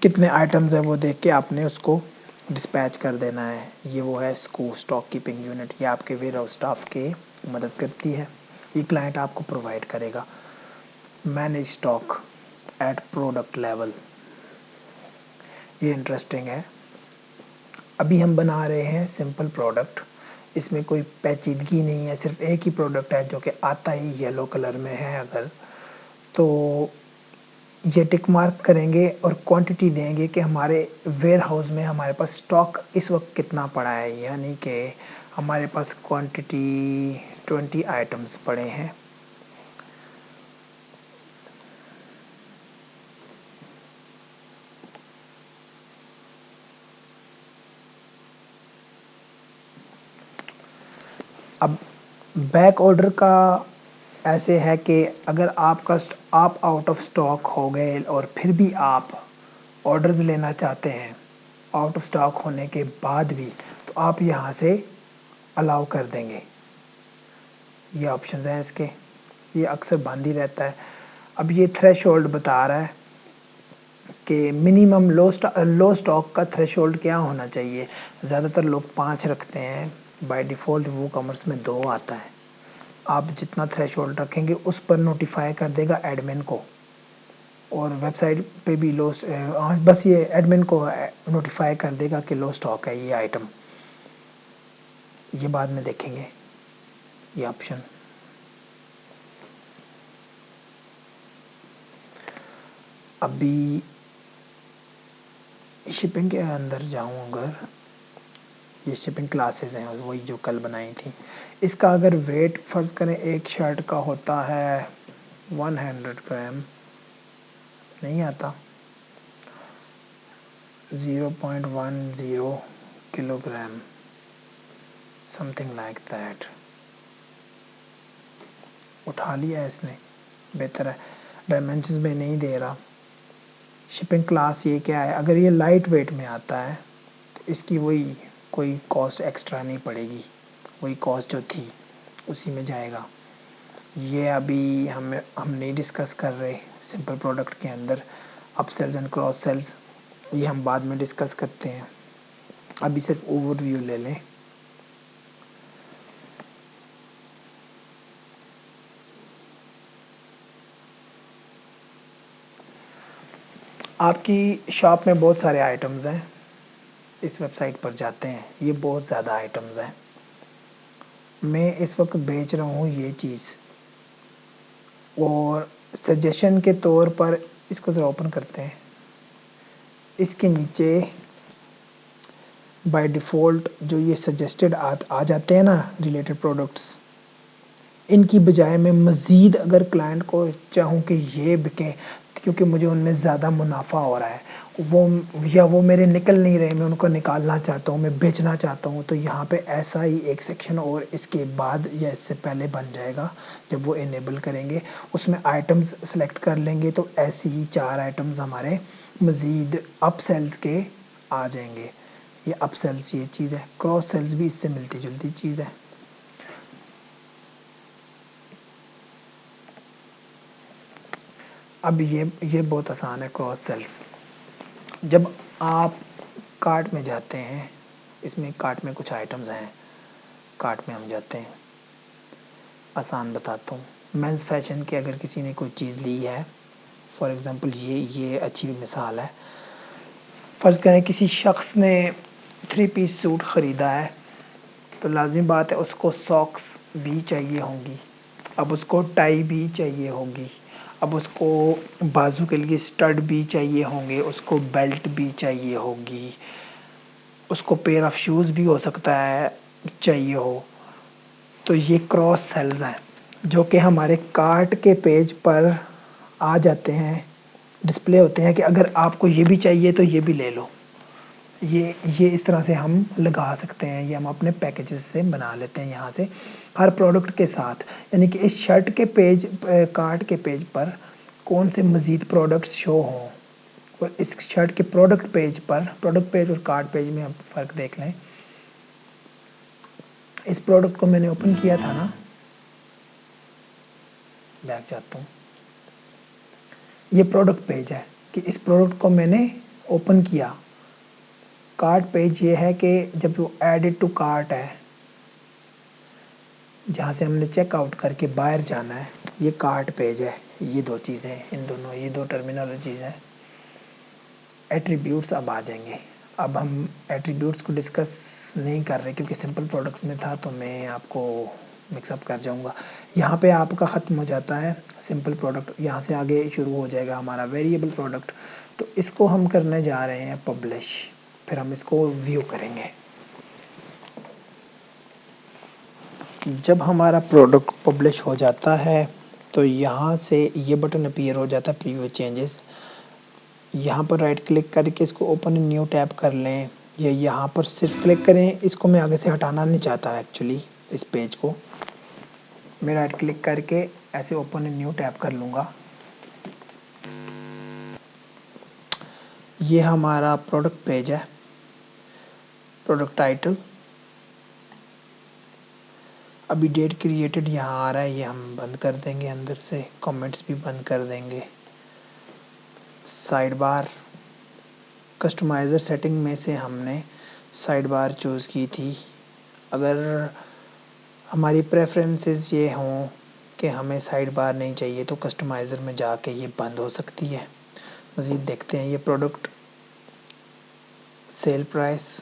कितने आइटम्स है वो देख के आपने उसको डिस्पैच कर देना है। ये वो है स्कू, स्टॉक कीपिंग यूनिट। ये आपके वेयर हाउस स्टाफ के मदद करती है, ये क्लाइंट आपको प्रोवाइड करेगा। Manage stock at product level, ये इंटरेस्टिंग है। अभी हम बना रहे हैं सिंपल प्रोडक्ट, इसमें कोई पेचीदगी नहीं है, सिर्फ एक ही प्रोडक्ट है जो कि आता ही येलो कलर में है। अगर तो ये टिक मार्क करेंगे और क्वांटिटी देंगे कि हमारे वेयर हाउस में हमारे पास स्टॉक इस वक्त कितना पड़ा है, यानी कि हमारे पास क्वांटिटी 20 आइटम्स पड़े हैं। अब बैक ऑर्डर का ऐसे है कि अगर आप आउट ऑफ स्टॉक हो गए और फिर भी आप ऑर्डर्स लेना चाहते हैं आउट ऑफ स्टॉक होने के बाद भी, तो आप यहाँ से अलाउ कर देंगे। ये ऑप्शंस हैं इसके, ये अक्सर बंद ही रहता है। अब ये थ्रेशोल्ड बता रहा है कि मिनिमम लो स्टॉक का थ्रेशोल्ड क्या होना चाहिए। ज़्यादातर लोग 5 रखते हैं, बाय डिफ़ॉल्ट वो कॉमर्स में 2 आता है। आप जितना थ्रेशोल्ड रखेंगे उस पर नोटिफाई कर देगा एडमिन को, और वेबसाइट पे भी बस ये एडमिन को नोटिफाई कर देगा कि लो स्टॉक है ये आइटम। ये बाद में देखेंगे ये ऑप्शन। अभी शिपिंग के अंदर जाऊँ अगर, ये शिपिंग क्लासेस हैं वही जो कल बनाई थी। इसका अगर वेट फ़र्ज़ करें एक शर्ट का होता है 100 ग्राम, नहीं आता, 0.10 किलोग्राम, समथिंग लाइक दैट। उठा लिया इसने, बेहतर है, डायमेंशंस में नहीं दे रहा। शिपिंग क्लास ये क्या है, अगर ये लाइट वेट में आता है तो इसकी वही कोई कॉस्ट एक्स्ट्रा नहीं पड़ेगी, वही कॉस्ट जो थी उसी में जाएगा। ये अभी हम नहीं डिस्कस कर रहे सिंपल प्रोडक्ट के अंदर। अपसेल्स एंड क्रॉस सेल्स ये हम बाद में डिस्कस करते हैं, अभी सिर्फ ओवरव्यू ले लें। आपकी शॉप में बहुत सारे आइटम्स हैं, इस वेबसाइट पर जाते हैं, ये बहुत ज़्यादा आइटम्स हैं। मैं इस वक्त बेच रहा हूँ ये चीज़, और सजेशन के तौर पर इसको ज़रा ओपन करते हैं। इसके नीचे बाय डिफ़ॉल्ट जो ये सजेस्टेड आ जाते हैं ना रिलेटेड प्रोडक्ट्स, इनकी बजाय मैं मज़ीद अगर क्लाइंट को चाहूँ कि ये बिकें, क्योंकि मुझे उनमें ज़्यादा मुनाफा हो रहा है, वो मेरे निकल नहीं रहे, मैं उनको निकालना चाहता हूँ, मैं बेचना चाहता हूँ, तो यहाँ पे ऐसा ही एक सेक्शन और इसके बाद या इससे पहले बन जाएगा। जब वो इनेबल करेंगे, उसमें आइटम्स सेलेक्ट कर लेंगे, तो ऐसे ही 4 आइटम्स हमारे मज़ीद अप सेल्स के आ जाएंगे। ये अप सेल्स ये चीज़ है, क्रॉस सेल्स भी इससे मिलती जुलती चीज़ है। अब ये बहुत आसान है क्रॉस सेल्स। जब आप कार्ट में जाते हैं, इसमें कार्ट में कुछ आइटम्स हैं, कार्ट में हम जाते हैं, आसान बताता हूँ। मेंस फैशन की अगर किसी ने कोई चीज़ ली है, फॉर एग्ज़ाम्पल ये अच्छी मिसाल है। फ़र्ज़ करें किसी शख्स ने 3 पीस सूट ख़रीदा है, तो लाज़मी बात है उसको सॉक्स भी चाहिए होंगी, अब उसको टाई भी चाहिए होगी, अब उसको बाजू के लिए स्टड भी चाहिए होंगे, उसको बेल्ट भी चाहिए होगी, उसको पेयर ऑफ शूज़ भी हो सकता है चाहिए हो। तो ये क्रॉस सेल्स हैं जो कि हमारे कार्ट के पेज पर आ जाते हैं, डिस्प्ले होते हैं कि अगर आपको ये भी चाहिए तो ये भी ले लो। ये इस तरह से हम लगा सकते हैं, ये हम अपने पैकेजेस से बना लेते हैं यहाँ से हर प्रोडक्ट के साथ। यानी कि इस शर्ट के पेज कार्ट के पेज पर कौन से मज़ीद प्रोडक्ट्स शो हों, और इस शर्ट के प्रोडक्ट पेज और कार्ट पेज में हम फ़र्क देख लें। इस प्रोडक्ट को मैंने ओपन किया था ना, बैक जाता हूँ, ये प्रोडक्ट पेज है कि इस प्रोडक्ट को मैंने ओपन किया। कार्ट पेज ये है कि जब वो एडिड टू कार्ट है, जहाँ से हमने चेकआउट करके बाहर जाना है, ये कार्ट पेज है। ये 2 चीज़ें हैं, इन दोनों ये 2 टर्मिनोलॉजीज़ हैं। एट्रीब्यूट्स अब आ जाएंगे। अब हम एट्रीब्यूट्स को डिस्कस नहीं कर रहे क्योंकि सिंपल प्रोडक्ट्स में था, तो मैं आपको मिक्सअप कर जाऊंगा। यहाँ पे आपका ख़त्म हो जाता है सिंपल प्रोडक्ट, यहाँ से आगे शुरू हो जाएगा हमारा वेरिएबल प्रोडक्ट। तो इसको हम करने जा रहे हैं पब्लिश, फिर हम इसको व्यू करेंगे। जब हमारा प्रोडक्ट पब्लिश हो जाता है तो यहाँ से ये बटन अपीयर हो जाता है, प्रीव्यू चेंजेस। यहाँ पर राइट क्लिक करके इसको ओपन न्यू टैब कर लें, या यहाँ पर सिर्फ क्लिक करें। इसको मैं आगे से हटाना नहीं चाहता एक्चुअली, इस पेज को मैं राइट क्लिक करके ऐसे ओपन न्यू टैब कर लूँगा। ये हमारा प्रोडक्ट पेज है, प्रोडक्ट टाइटल। अभी डेट क्रिएटेड यहाँ आ रहा है, ये हम बंद कर देंगे, अंदर से कमेंट्स भी बंद कर देंगे। साइड बार कस्टमाइज़र सेटिंग में से हमने साइड बार चूज़ की थी। अगर हमारी प्रेफरेंसेस ये हों कि हमें साइड बार नहीं चाहिए तो कस्टमाइज़र में जाके ये बंद हो सकती है। मज़ीद देखते हैं। ये product sale price,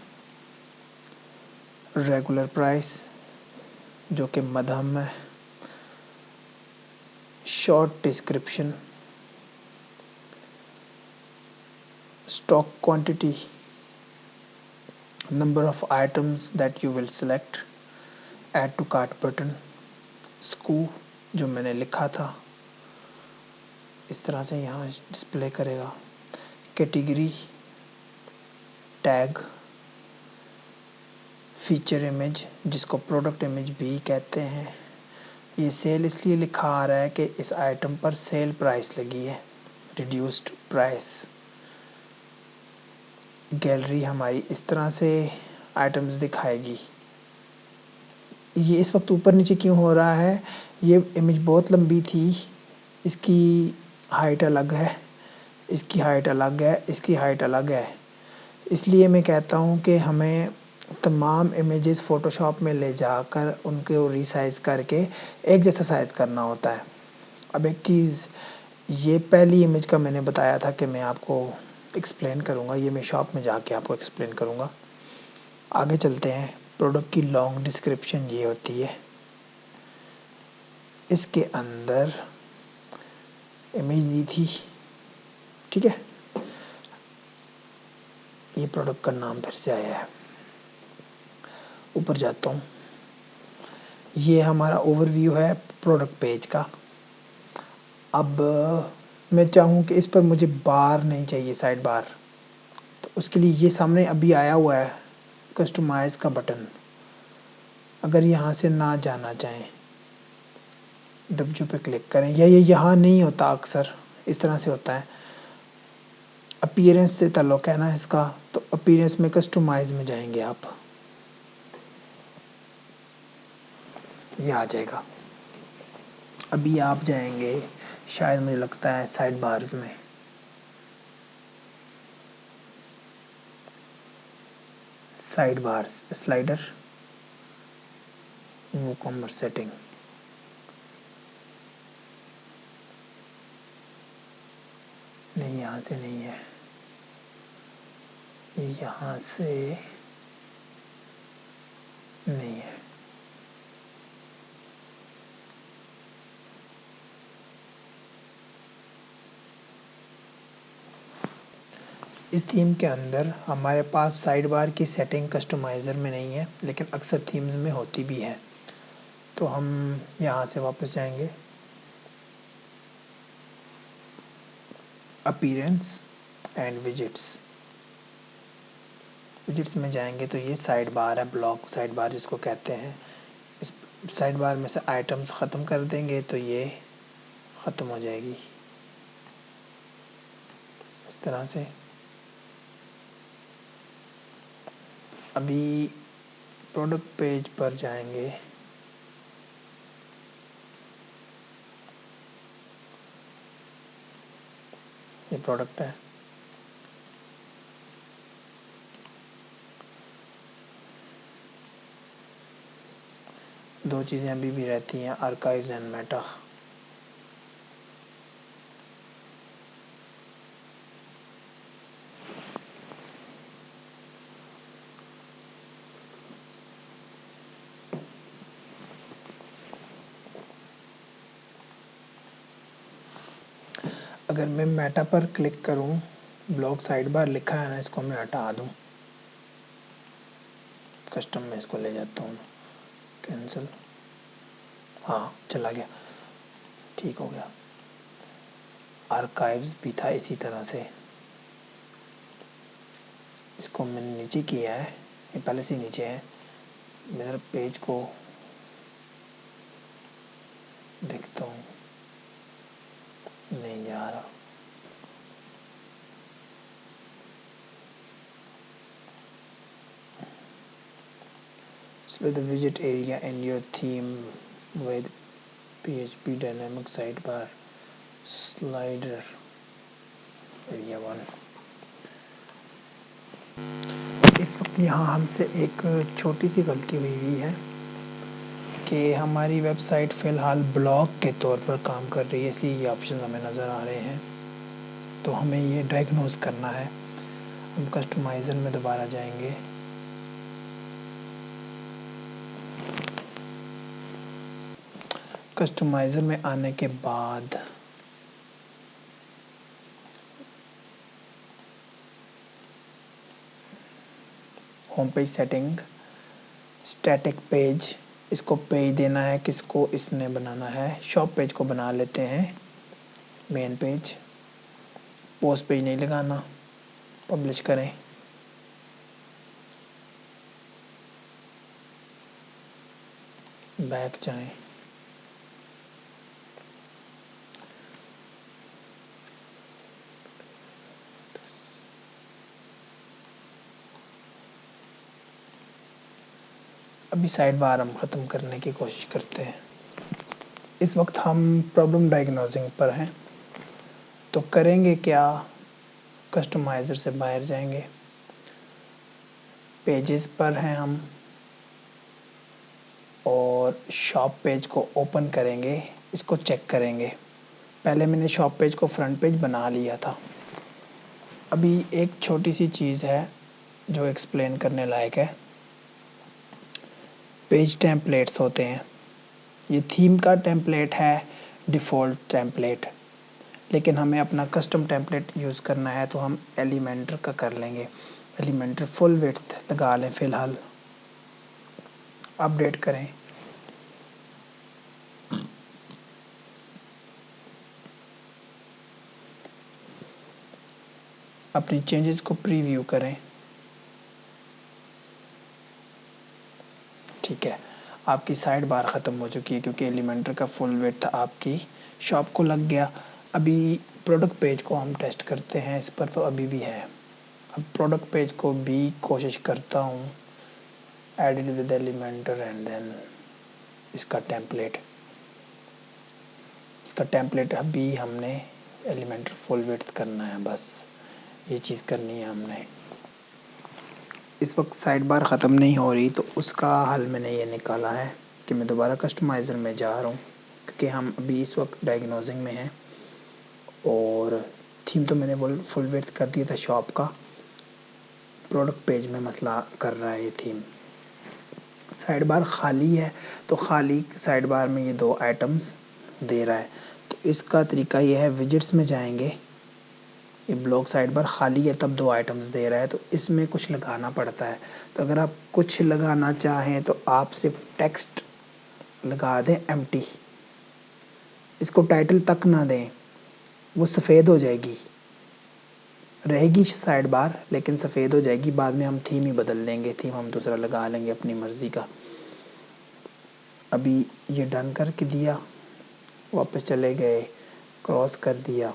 regular price जो कि मध्यम है, short description, stock quantity, number of items that you will select, add to cart button, SKU जो मैंने लिखा था इस तरह से यहाँ डिस्प्ले करेगा, कैटेगरी, टैग, फीचर इमेज जिसको प्रोडक्ट इमेज भी कहते हैं। ये सेल इसलिए लिखा आ रहा है कि इस आइटम पर सेल प्राइस लगी है, रिड्यूस्ड प्राइस। गैलरी हमारी इस तरह से आइटम्स दिखाएगी। ये इस वक्त ऊपर नीचे क्यों हो रहा है, ये इमेज बहुत लंबी थी, इसकी हाइट अलग है, इसकी हाइट अलग है, इसकी हाइट अलग है। इसलिए मैं कहता हूँ कि हमें तमाम इमेजेस फ़ोटोशॉप में ले जाकर उनको रीसाइज़ करके एक जैसा साइज़ करना होता है। अब एक चीज़, ये पहली इमेज का मैंने बताया था कि मैं आपको एक्सप्लेन करूँगा, ये मैं शॉप में जाके आपको एक्सप्लेन करूँगा। आगे चलते हैं। प्रोडक्ट की लॉन्ग डिस्क्रिप्शन ये होती है, इसके अंदर इमेज दी थी, ठीक है। ये प्रोडक्ट का नाम फिर से आया है, ऊपर जाता हूँ। ये हमारा ओवरव्यू है प्रोडक्ट पेज का। अब मैं चाहूँ कि इस पर मुझे बार नहीं चाहिए, साइड बार, तो उसके लिए ये सामने अभी आया हुआ है कस्टमाइज़ का बटन, अगर यहाँ से ना जाना चाहें W पे क्लिक करें, या ये यहाँ नहीं होता, अक्सर इस तरह से होता है। अपीयरेंस से ताल्लुक़ है ना इसका, तो अपीयरेंस में कस्टमाइज़ में जाएंगे आप, ये आ जाएगा। अभी आप जाएंगे शायद मुझे लगता है साइड बार्स में, साइड बार्स स्लाइडर, वो कॉमर्स सेटिंग, नहीं यहाँ से नहीं है, यहाँ से नहीं है। इस थीम के अंदर हमारे पास साइड बार की सेटिंग कस्टमाइज़र में नहीं है, लेकिन अक्सर थीम्स में होती भी है। तो हम यहाँ से वापस जाएंगे, अपीयरेंस एंड विजिट्स, विजिट्स में जाएंगे तो ये साइड बार है, ब्लॉक साइड बार जिसको कहते हैं। इस साइड बार में से आइटम्स ख़त्म कर देंगे तो ये ख़त्म हो जाएगी इस तरह से। अभी प्रोडक्ट पेज पर जाएंगे, ये प्रोडक्ट है, दो चीज़ें अभी भी रहती हैं, आर्काइव्स एंड मेटा। अगर मैं मेटा पर क्लिक करूं, ब्लॉक साइड बार लिखा है ना, इसको मैं हटा दूं, कस्टम में इसको ले जाता हूँ, कैंसिल, हाँ चला गया, ठीक हो गया। आर्काइव्स भी था इसी तरह से, इसको मैंने नीचे किया है, ये पहले से नीचे है, मेरे पेज को देखता हूँ, नहीं जा रहा। Select the widget area in your theme with PHP dynamic sidebar slider area 1। इस वक्त यहाँ हमसे एक छोटी सी गलती हुई है कि हमारी वेबसाइट फ़िलहाल ब्लॉग के तौर पर काम कर रही है, इसलिए ये ऑप्शन हमें नज़र आ रहे हैं। तो हमें ये डायग्नोज करना है। हम कस्टमाइज़र में दोबारा जाएंगे, कस्टमाइज़र में आने के बाद home page setting, static page, इसको पेज देना है किसको, इसने बनाना है, शॉप पेज को बना लेते हैं मेन पेज, पोस्ट पेज नहीं लगाना, पब्लिश करें। बैक जाएं, अभी साइड बार हम ख़त्म करने की कोशिश करते हैं। इस वक्त हम प्रॉब्लम डायग्नोजिंग पर हैं, तो करेंगे क्या, कस्टमाइज़र से बाहर जाएंगे, पेजेस पर हैं हम और शॉप पेज को ओपन करेंगे, इसको चेक करेंगे। पहले मैंने शॉप पेज को फ्रंट पेज बना लिया था। अभी एक छोटी सी चीज़ है जो एक्सप्लेन करने लायक है। पेज टेम्पलेट्स होते हैं, ये थीम का टेम्पलेट है, डिफ़ॉल्ट टेम्पलेट, लेकिन हमें अपना कस्टम टेम्पलेट यूज़ करना है तो हम एलिमेंटर का कर लेंगे। एलिमेंटर फुल विड्थ लगा लें फ़िलहाल, अपडेट करें। अपनी चेंजेस को प्रीव्यू करें। ठीक है, आपकी साइड बार ख़त्म हो चुकी है क्योंकि एलिमेंटर का फुल वेट आपकी शॉप को लग गया। अभी प्रोडक्ट पेज को हम टेस्ट करते हैं, इस पर तो अभी भी है। अब प्रोडक्ट पेज को भी कोशिश करता हूँ edit with Elementor and then इसका टेम्पलेट अभी हमने एलिमेंटर फुल विड्थ करना है, बस ये चीज़ करनी है हमने। इस वक्त साइड बार ख़त्म नहीं हो रही तो उसका हल मैंने ये निकाला है कि मैं दोबारा कस्टमाइज़र में जा रहा हूँ क्योंकि हम अभी इस वक्त डायग्नोजिंग में हैं और थीम तो मैंने फुल विड्थ कर दिया था शॉप का। प्रोडक्ट पेज में मसला कर रहा है ये थीम। साइड बार खाली है तो खाली साइड बार में ये 2 आइटम्स दे रहा है, तो इसका तरीका ये है, विजिट्स में जाएंगे, ये ब्लॉक साइड बार खाली है तब 2 आइटम्स दे रहा है, तो इसमें कुछ लगाना पड़ता है। तो अगर आप कुछ लगाना चाहें तो आप सिर्फ टेक्स्ट लगा दें एम्प्टी, इसको टाइटल तक ना दें, वो सफ़ेद हो जाएगी, रहेगी साइड बार लेकिन सफ़ेद हो जाएगी। बाद में हम थीम ही बदल देंगे, थीम हम दूसरा लगा लेंगे अपनी मर्ज़ी का। अभी ये डन करके दिया, वापस चले गए, क्रॉस कर दिया।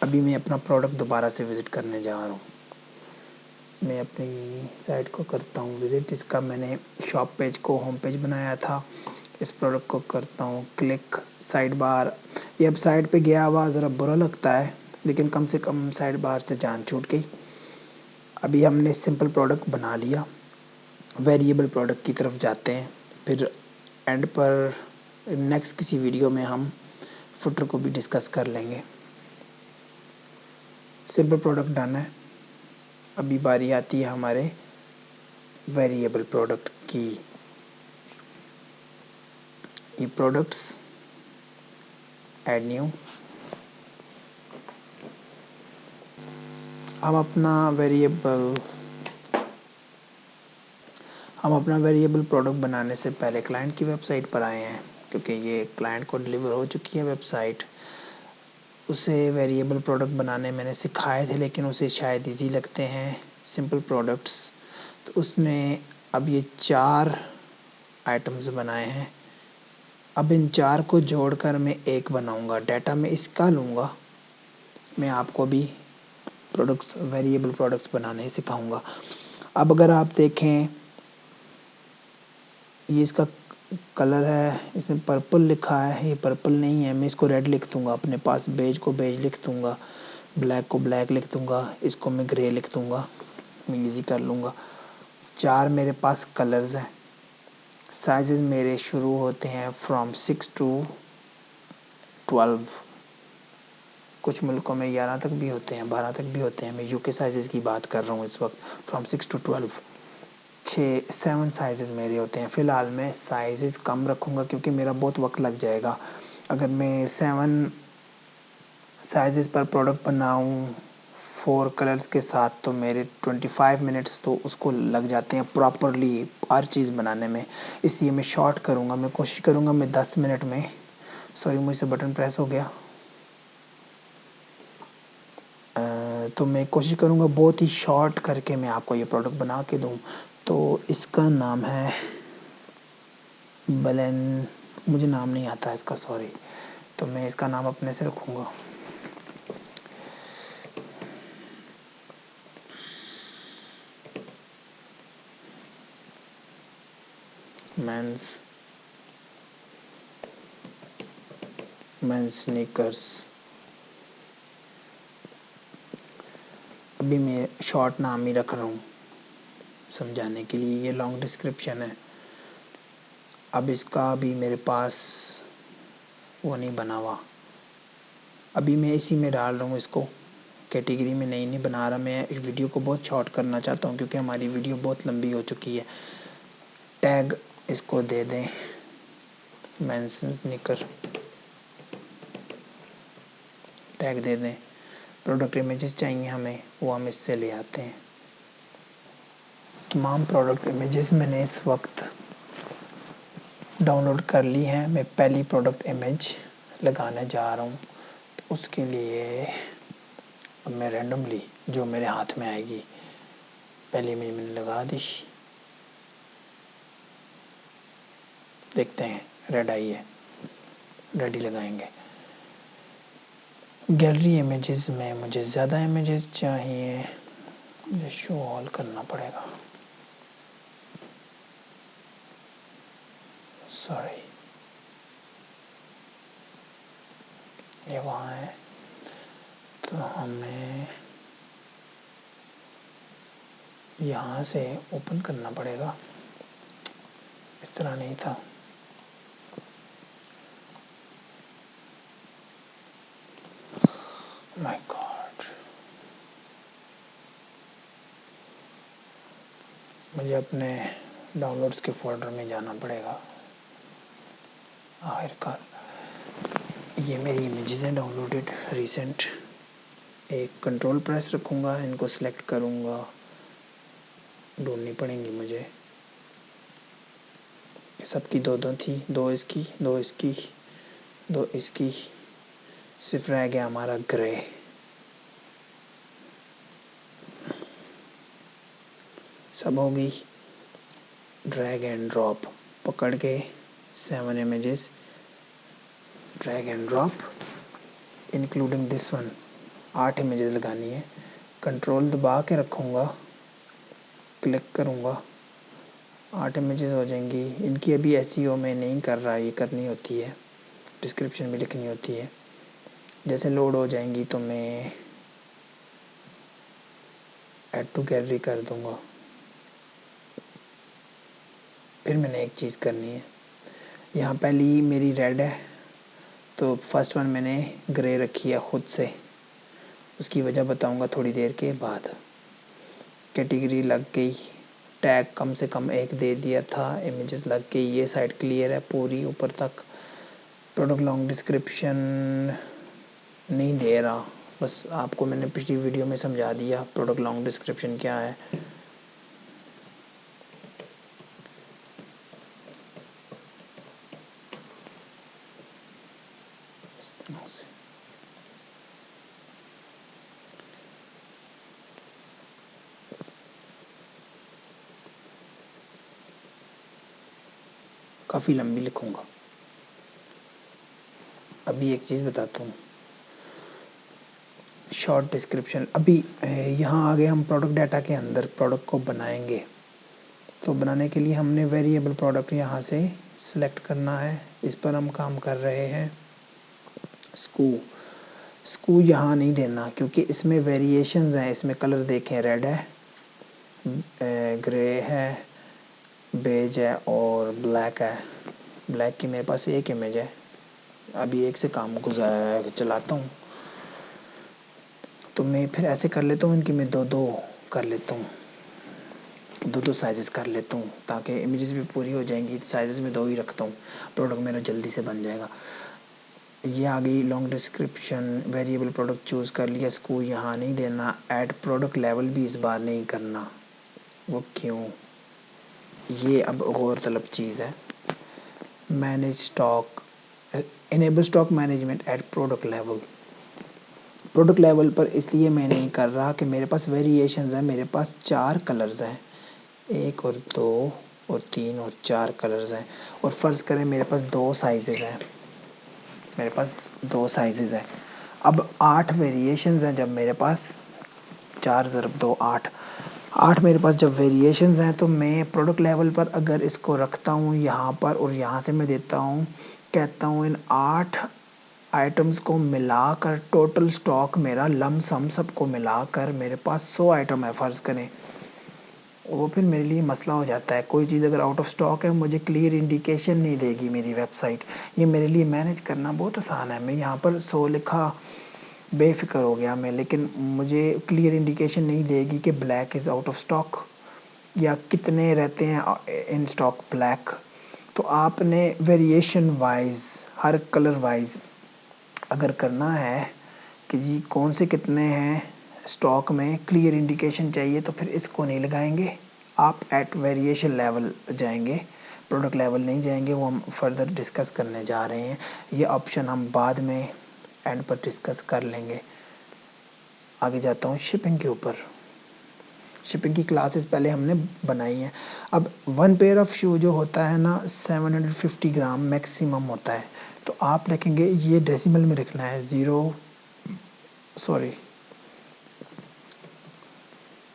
अभी मैं अपना प्रोडक्ट दोबारा से विज़िट करने जा रहा हूँ। मैं अपनी साइट को करता हूँ विज़िट। इसका मैंने शॉप पेज को होम पेज बनाया था, इस प्रोडक्ट को करता हूँ क्लिक, साइड बार। ये अब साइड पे गया हुआ ज़रा बुरा लगता है लेकिन कम से कम साइड बार से जान छूट गई। अभी हमने सिंपल प्रोडक्ट बना लिया, वेरिएबल प्रोडक्ट की तरफ जाते हैं, फिर एंड पर नेक्स्ट किसी वीडियो में हम फुटर को भी डिस्कस कर लेंगे। सिंपल प्रोडक्ट डन है। अभी बारी आती है हमारे वेरिएबल प्रोडक्ट की। ये प्रोडक्ट्स, ऐड न्यू, हम अपना वेरिएबल प्रोडक्ट बनाने से पहले क्लाइंट की वेबसाइट पर आए हैं क्योंकि ये क्लाइंट को डिलीवर हो चुकी है वेबसाइट। उसे वेरिएबल प्रोडक्ट बनाने मैंने सिखाए थे लेकिन उसे शायद इजी लगते हैं सिंपल प्रोडक्ट्स, तो उसने अब ये 4 आइटम्स बनाए हैं। अब इन 4 को जोड़कर मैं एक बनाऊंगा, डाटा में इसका लूँगा। मैं आपको भी वेरिएबल प्रोडक्ट्स बनाने सिखाऊंगा। अब अगर आप देखें, ये इसका कलर है, इसमें पर्पल लिखा है, ये पर्पल नहीं है, मैं इसको रेड लिख दूँगा अपने पास, बेज को बेज लिख दूँगा, ब्लैक को ब्लैक लिख दूँगा, इसको मैं ग्रे लिख दूँगा, मैं इजी कर लूँगा। 4 मेरे पास कलर्स हैं। साइजेस मेरे शुरू होते हैं फ्रॉम 6 टू 12, कुछ मुल्कों में 11 तक भी होते हैं, 12 तक भी होते हैं। मैं यूके साइजेस की बात कर रहा हूँ इस वक्त, फ्रॉम 6 टू 12। 7 साइज़ मेरे होते हैं। फ़िलहाल मैं साइज़ कम रखूँगा क्योंकि मेरा बहुत वक्त लग जाएगा। अगर मैं 7 साइज़ पर प्रोडक्ट बनाऊँ 4 कलर्स के साथ तो मेरे 25 मिनट्स तो उसको लग जाते हैं प्रॉपरली हर चीज़ बनाने में। इसलिए मैं शॉर्ट करूँगा, मैं कोशिश करूँगा मैं 10 मिनट में, सॉरी मुझसे बटन प्रेस हो गया, तो मैं कोशिश करूँगा बहुत ही शॉर्ट करके मैं आपको ये प्रोडक्ट बना के दूँ। तो इसका नाम है बलेन, मुझे नाम नहीं आता है इसका, सॉरी, तो मैं इसका नाम अपने से रखूँगा। Men's sneakers. अभी मैं शॉर्ट नाम ही रख रहा हूँ समझाने के लिए, ये लॉन्ग डिस्क्रिप्शन है। अब इसका भी मेरे पास वो नहीं बना हुआ, अभी मैं इसी में डाल रहा हूँ इसको, कैटेगरी में नहीं बना रहा। मैं इस वीडियो को बहुत शॉर्ट करना चाहता हूँ क्योंकि हमारी वीडियो बहुत लंबी हो चुकी है। टैग इसको दे दें मेंस स्नीकर, टैग दे दें। प्रोडक्ट इमेजेस चाहिए हमें, वो हम इससे ले आते हैं। तमाम प्रोडक्ट इमेजेस मैंने इस वक्त डाउनलोड कर ली हैं। मैं पहली प्रोडक्ट इमेज लगाने जा रहा हूँ, तो उसके लिए अब मैं रैंडमली जो मेरे हाथ में आएगी, पहली इमेज मैंने लगा दी, देखते हैं रेड आई है, रेड ही लगाएंगे। गैलरी इमेजेस में मुझे ज़्यादा इमेजेस चाहिए, मुझे शो ऑल करना पड़ेगा, सॉरी ये वहाँ है, तो हमें यहाँ से ओपन करना पड़ेगा, इस तरह नहीं था। माय गॉड, मुझे अपने डाउनलोड्स के फोल्डर में जाना पड़ेगा। आखिरकार ये मेरी इमेजेस हैं डाउनलोडेड रिसेंट। एक कंट्रोल प्रेस रखूँगा, इनको सिलेक्ट करूँगा, ढूंढनी पड़ेंगी मुझे, सबकी दो दो थी, दो इसकी दो इसकी दो इसकी, सिर्फ रह गया हमारा ग्रे। सब हो गई, ड्रैग एंड ड्रॉप पकड़ के 7 images, drag and drop including this one, 8 images लगानी है। कंट्रोल दबा के रखूँगा, क्लिक करूँगा, 8 इमेजेस हो जाएंगी। इनकी अभी SEO में नहीं कर रहा, ये करनी होती है, डिस्क्रिप्शन में लिखनी होती है। जैसे लोड हो जाएंगी तो मैं ऐड टू गैलरी कर दूँगा। फिर मैंने एक चीज़ करनी है, यहाँ पहली मेरी रेड है, तो फर्स्ट वन मैंने ग्रे रखी है खुद से, उसकी वजह बताऊँगा थोड़ी देर के बाद। कैटेगरी लग गई, टैग कम से कम एक दे दिया था, इमेजेस लग गई, ये साइड क्लियर है पूरी ऊपर तक। प्रोडक्ट लॉन्ग डिस्क्रिप्शन नहीं दे रहा, बस आपको मैंने पिछली वीडियो में समझा दिया प्रोडक्ट लॉन्ग डिस्क्रिप्शन क्या है। काफ़ी लंबी लिखूँगा। अभी एक चीज़ बताता हूँ, शॉर्ट डिस्क्रिप्शन। अभी यहाँ आगे हम प्रोडक्ट डाटा के अंदर प्रोडक्ट को बनाएंगे, तो बनाने के लिए हमने वेरिएबल प्रोडक्ट यहाँ से सिलेक्ट करना है, इस पर हम काम कर रहे हैं। स्कू यहाँ नहीं देना क्योंकि इसमें वेरिएशंस हैं, इसमें कलर देखें, रेड है, ग्रे है, बेज है और ब्लैक है। ब्लैक की मेरे पास एक इमेज है, अभी एक से काम चलाता हूँ, तो मैं फिर ऐसे कर लेता हूँ, इनकी मैं दो दो कर लेता हूँ, दो दो साइज़ कर लेता हूँ ताकि इमेजेस भी पूरी हो जाएंगी। साइज़ में 2 ही रखता हूँ, प्रोडक्ट मेरा जल्दी से बन जाएगा। ये आ गई long description, variable product choose कर लिया, इसको यहाँ नहीं देना। ऐड प्रोडक्ट लेवल भी इस बार नहीं करना, वो क्यों, ये अब गौरतलब चीज़ है। Manage stock, enable stock management eight product level. Product level पर इसलिए मैं नहीं कर रहा कि मेरे पास वेरिएशंस हैं, मेरे पास 4 कलर्स हैं, 1 और 2 और 3 और 4 कलर्स हैं, और फ़र्ज़ करें मेरे पास 2 साइज़ेस हैं, मेरे पास 2 साइज़ेस हैं। अब 8 वेरिएशंस हैं, जब मेरे पास 4 ज़रब 2 8 मेरे पास जब वेरिएशंस हैं, तो मैं प्रोडक्ट लेवल पर अगर इसको रखता हूँ यहाँ पर और यहाँ से मैं देता हूँ, कहता हूँ इन 8 आइटम्स को मिलाकर टोटल स्टॉक मेरा लमसम सबको मिलाकर मेरे पास 100 आइटम है फ़र्ज़ करें, वो फिर मेरे लिए मसला हो जाता है। कोई चीज़ अगर आउट ऑफ स्टॉक है, मुझे क्लियर इंडिकेशन नहीं देगी मेरी वेबसाइट, ये मेरे लिए मैनेज करना बहुत आसान है। मैं यहाँ पर 100 लिखा, बेफिक्र हो गया मैं, लेकिन मुझे क्लियर इंडिकेशन नहीं देगी कि black is out of stock या कितने रहते हैं इन स्टॉक ब्लैक। तो आपने वेरिएशन वाइज, हर कलर वाइज अगर करना है कि जी कौन से कितने हैं स्टॉक में, क्लियर इंडिकेशन चाहिए, तो फिर इसको नहीं लगाएंगे, आप एट वेरिएशन लेवल जाएंगे, प्रोडक्ट लेवल नहीं जाएंगे, वो हम फर्दर डिस्कस करने जा रहे हैं। ये ऑप्शन हम बाद में एंड पर डिस्कस कर लेंगे। आगे जाता हूँ शिपिंग के ऊपर। शिपिंग की क्लासेस पहले हमने बनाई हैं। अब 1 पेयर ऑफ शू जो होता है ना 750 ग्राम मैक्सिमम होता है। तो आप रखेंगे, ये डेसिमल में रखना है,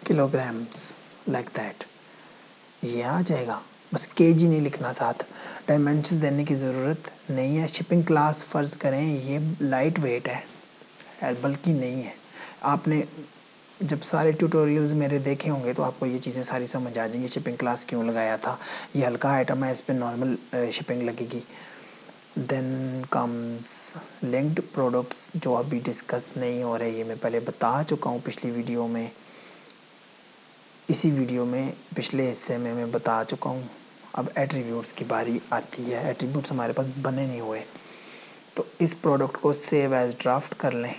kilograms लाइक दैट, ये आ जाएगा। बस केजी नहीं लिखना, साथ डायमेंशंस देने की ज़रूरत नहीं है। शिपिंग क्लास फ़र्ज़ करें ये लाइट वेट है, बल्कि नहीं है। आपने जब सारे ट्यूटोरियल्स मेरे देखे होंगे तो आपको ये चीज़ें सारी समझ आ जाएंगी, शिपिंग क्लास क्यों लगाया था। ये हल्का आइटम है, इस पर नॉर्मल शिपिंग लगेगी। देन कम्स लिंक्ड प्रोडक्ट्स, जो अभी डिस्कस नहीं हो रहे, ये मैं पहले बता चुका हूँ पिछली वीडियो में। इसी वीडियो में पिछले हिस्से में मैं बता चुका हूँ। अब एट्रीब्यूट्स की बारी आती है। एट्रीब्यूट्स हमारे पास बने नहीं हुए, तो इस प्रोडक्ट को सेव एज ड्राफ्ट कर लें।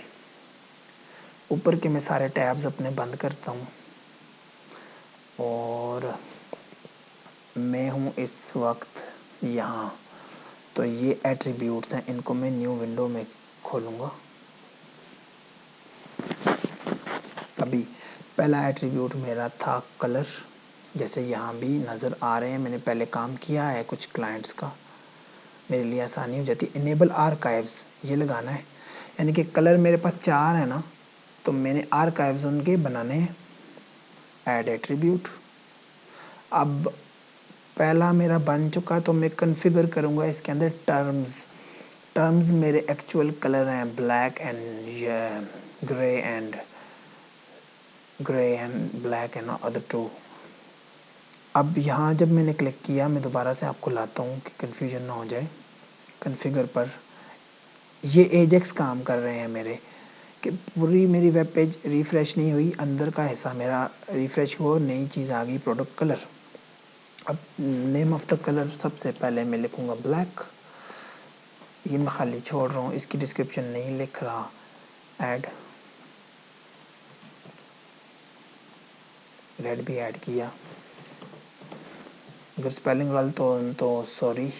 ऊपर के मैं सारे टैब्स अपने बंद करता हूँ और मैं हूँ इस वक्त यहाँ। तो ये एट्रीब्यूट्स हैं, इनको मैं न्यू विंडो में खोलूँगा। अभी पहला एट्रीब्यूट मेरा था कलर, जैसे यहाँ भी नज़र आ रहे हैं। मैंने पहले काम किया है कुछ क्लाइंट्स का, मेरे लिए आसानी हो जाती है। इनेबल आर्काइव्स ये लगाना है, यानी कि कलर मेरे पास 4 है ना, तो मैंने आर्काइव्स उनके बनाने हैं। ऐड एट्रीब्यूट, अब पहला मेरा बन चुका, तो मैं कॉन्फ़िगर करूँगा इसके अंदर टर्म्स मेरे एक्चुअल कलर हैं black and grey and black and other two. अब यहाँ जब मैंने क्लिक किया, मैं दोबारा से आपको लाता हूँ कि कन्फ्यूजन ना हो जाए। कॉन्फ़िगर पर ये एजेक्स काम कर रहे हैं मेरे, कि पूरी मेरी वेब पेज रिफ़्रेश नहीं हुई, अंदर का हिस्सा मेरा रिफ़्रेश हुआ, नई चीज़ आ गई प्रोडक्ट कलर। अब नेम ऑफ द कलर सबसे पहले मैं लिखूँगा ब्लैक, ये मैं खाली छोड़ रहा हूँ, इसकी डिस्क्रिप्शन नहीं लिख रहा। ऐड रेड भी ऐड किया, अगर स्पेलिंग गलत हो तो सॉरी।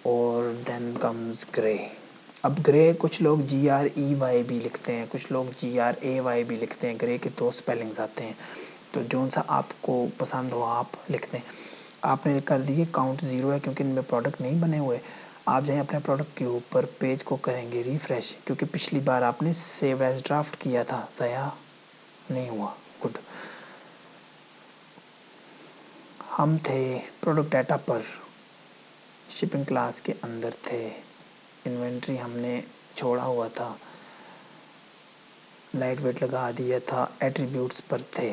और देन कम्स ग्रे। अब ग्रे कुछ लोग GREY भी लिखते हैं, कुछ लोग GRAY भी लिखते हैं। ग्रे के 2 स्पेलिंग्स आते हैं, तो जो सा आपको पसंद हो आप लिख दें। आपने कर दिए, काउंट 0 है क्योंकि इनमें प्रोडक्ट नहीं बने हुए। आप जाएँ अपने प्रोडक्ट के ऊपर, पेज को करेंगे रिफ़्रेश, क्योंकि पिछली बार आपने सेव एज ड्राफ्ट किया था, ज़ाया नहीं हुआ। गुड। हम थे प्रोडक्ट डाटा पर, शिपिंग क्लास के अंदर थे, इन्वेंट्री हमने छोड़ा हुआ था, लाइट वेट लगा दिया था, एट्रीब्यूट्स पर थे।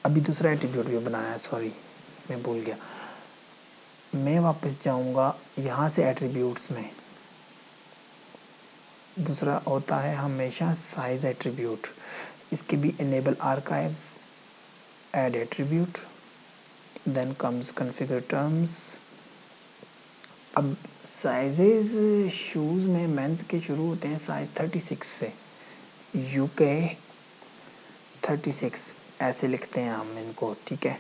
अभी दूसरा एट्रीब्यूट भी बनाया है, सॉरी मैं भूल गया। मैं वापस जाऊंगा यहाँ से एट्रीब्यूट्स में। दूसरा होता है हमेशा साइज एट्रीब्यूट, इसके भी enable archives, add attribute, then comes configure terms. अब साइजेस शूज़ में मेंस के शुरू होते हैं साइज़ 36 से, UK 36 ऐसे लिखते हैं हम इनको, ठीक है।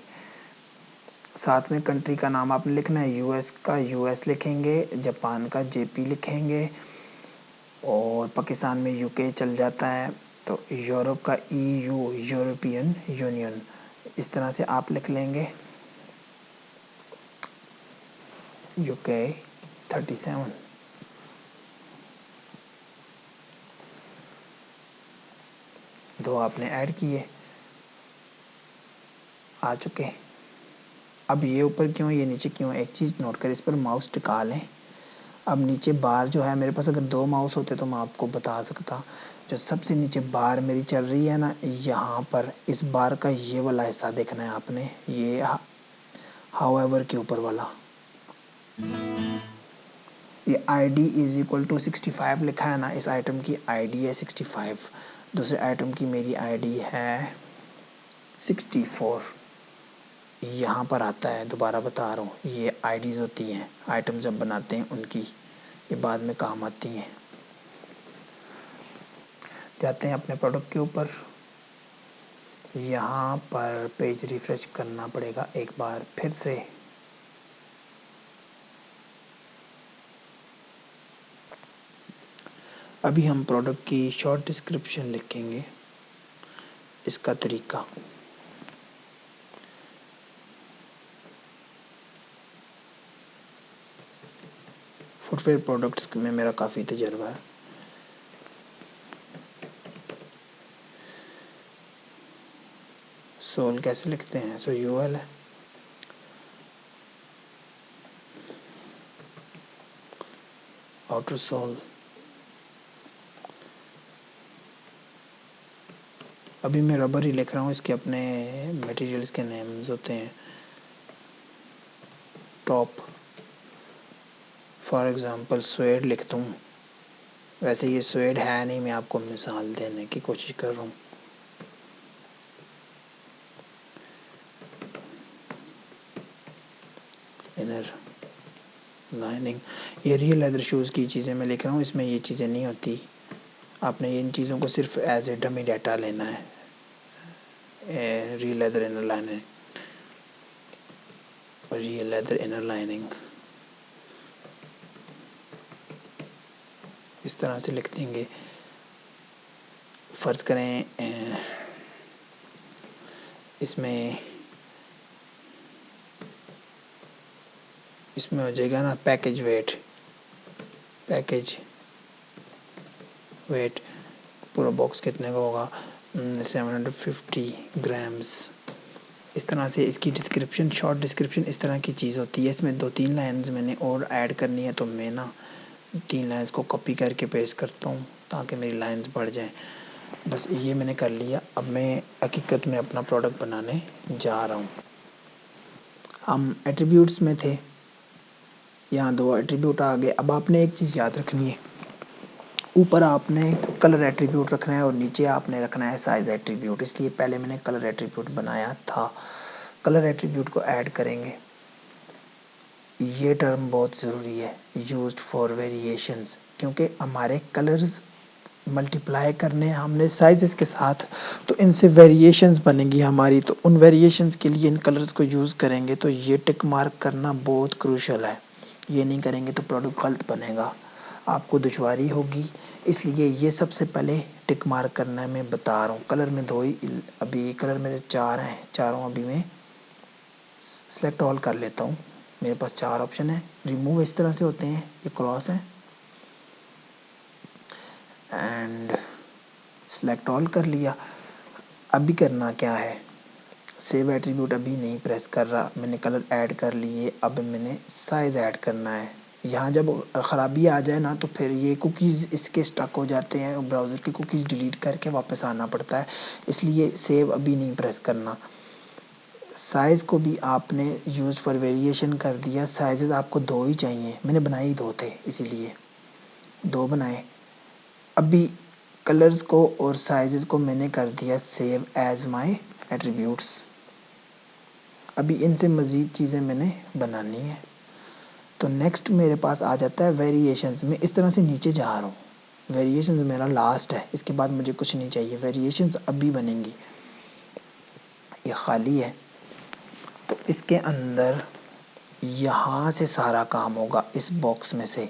साथ में कंट्री का नाम आपने लिखना है, US का US लिखेंगे, जापान का JP लिखेंगे, और पाकिस्तान में UK चल जाता है, तो यूरोप का EU यूरोपियन यूनियन, इस तरह से आप लिख लेंगे। UK 37, दो आपने ऐड किए, आ चुके। अब ये ऊपर क्यों, ये नीचे क्यों, एक चीज़ नोट कर, इस पर माउस टिका लें। अब नीचे बार जो है मेरे पास, अगर 2 माउस होते तो मैं आपको बता सकता। जो सबसे नीचे बार मेरी चल रही है ना, यहाँ पर इस बार का ये वाला हिस्सा देखना है आपने, ये हाउएवर के ऊपर वाला, ये ID = 65 लिखा है ना, इस आइटम की ID है 65, दूसरे आइटम की मेरी ID है 64। यहाँ पर आता है, दोबारा बता रहा हूँ, ये IDs होती हैं, आइटम जब बनाते हैं उनकी, ये बाद में काम आती हैं। जाते हैं अपने प्रोडक्ट के ऊपर, यहाँ पर पेज रिफ़्रेश करना पड़ेगा एक बार फिर से। अभी हम प्रोडक्ट की शॉर्ट डिस्क्रिप्शन लिखेंगे। इसका तरीका, फुटवेयर प्रोडक्ट्स में मेरा काफ़ी तजर्बा है। सोल कैसे लिखते हैं? सो यूएल है। Outer sole. अभी मैं रबर ही लिख रहा हूँ, इसके अपने मटेरियल्स के नेम्स होते हैं। टॉप, फॉर एग्ज़ाम्पल स्वेड लिख दूँ। वैसे ये स्वेड है नहीं, मैं आपको मिसाल देने की कोशिश कर रहा हूँ। इनर लाइनिंग, ये रियल लेदर शूज़ की चीज़ें मैं लिख रहा हूँ, इसमें ये चीज़ें नहीं होती। आपने इन चीज़ों को सिर्फ एज ए डमी डाटा लेना है। Real leather inner lining, real leather inner lining इस तरह से लिख देंगे। फ़र्ज़ करें इसमें हो जाएगा ना पैकेज वेट। पूरा बॉक्स कितने का होगा? 750 ग्राम्स। इस तरह से इसकी डिस्क्रिप्शन, शॉर्ट डिस्क्रिप्शन इस तरह की चीज़ होती है। इसमें 2-3 लाइन्स मैंने और ऐड करनी है, तो मैं ना 3 लाइन्स को कॉपी करके पेस्ट करता हूँ ताकि मेरी लाइन्स बढ़ जाएं। बस ये मैंने कर लिया। अब मैं हकीकत में अपना प्रोडक्ट बनाने जा रहा हूँ। हम एट्रीब्यूट्स में थे, यहाँ 2 एट्रीब्यूट आ गए। अब आपने एक चीज़ याद रखनी है, ऊपर आपने कलर एट्रीब्यूट रखना है और नीचे आपने रखना है साइज़ एट्रीब्यूट। इसलिए पहले मैंने कलर एट्रीब्यूट बनाया था। कलर एट्रीब्यूट को ऐड करेंगे। ये टर्म बहुत ज़रूरी है, यूज्ड फॉर वेरिएशंस, क्योंकि हमारे कलर्स मल्टीप्लाई करने हमने साइज़ के साथ, तो इनसे वेरिएशंस बनेंगी हमारी। तो उन वेरिएशंस के लिए इन कलर्स को यूज़ करेंगे। तो ये टिक मार्क करना बहुत क्रूशल है। ये नहीं करेंगे तो प्रोडक्ट गलत बनेगा, आपको दुश्वारी होगी। इसलिए ये सबसे पहले टिक मार्क करना है, मैं बता रहा हूँ। कलर में 2 ही, अभी कलर मेरे 4 हैं, चारों अभी मैं सेलेक्ट ऑल कर लेता हूँ। मेरे पास 4 ऑप्शन है। रिमूव इस तरह से होते हैं, ये क्रॉस है, एंड सेलेक्ट ऑल कर लिया। अभी करना क्या है, सेव एट्रीब्यूट अभी नहीं प्रेस कर रहा, मैंने कलर ऐड कर लिए। अब मैंने साइज़ ऐड करना है। यहाँ जब ख़राबी आ जाए ना, तो फिर ये कुकीज़ इसके स्टक हो जाते हैं और ब्राउज़र की कुकीज़ डिलीट करके वापस आना पड़ता है। इसलिए सेव अभी नहीं प्रेस करना। साइज़ को भी आपने यूज़ फॉर वेरिएशन कर दिया। साइज़ आपको 2 ही चाहिए, मैंने बनाए ही 2 थे, इसीलिए 2 बनाए। अभी कलर्स को और साइज़ को मैंने कर दिया सेव एज माय एट्रीब्यूट्स। अभी इनसे मज़ीद चीज़ें मैंने बनानी है। तो नेक्स्ट मेरे पास आ जाता है वेरिएशंस। मैं इस तरह से नीचे जा रहा हूँ, वेरिएशंस मेरा लास्ट है, इसके बाद मुझे कुछ नहीं चाहिए। वेरिएशंस अभी बनेंगी, ये खाली है, तो इसके अंदर यहाँ से सारा काम होगा, इस बॉक्स में से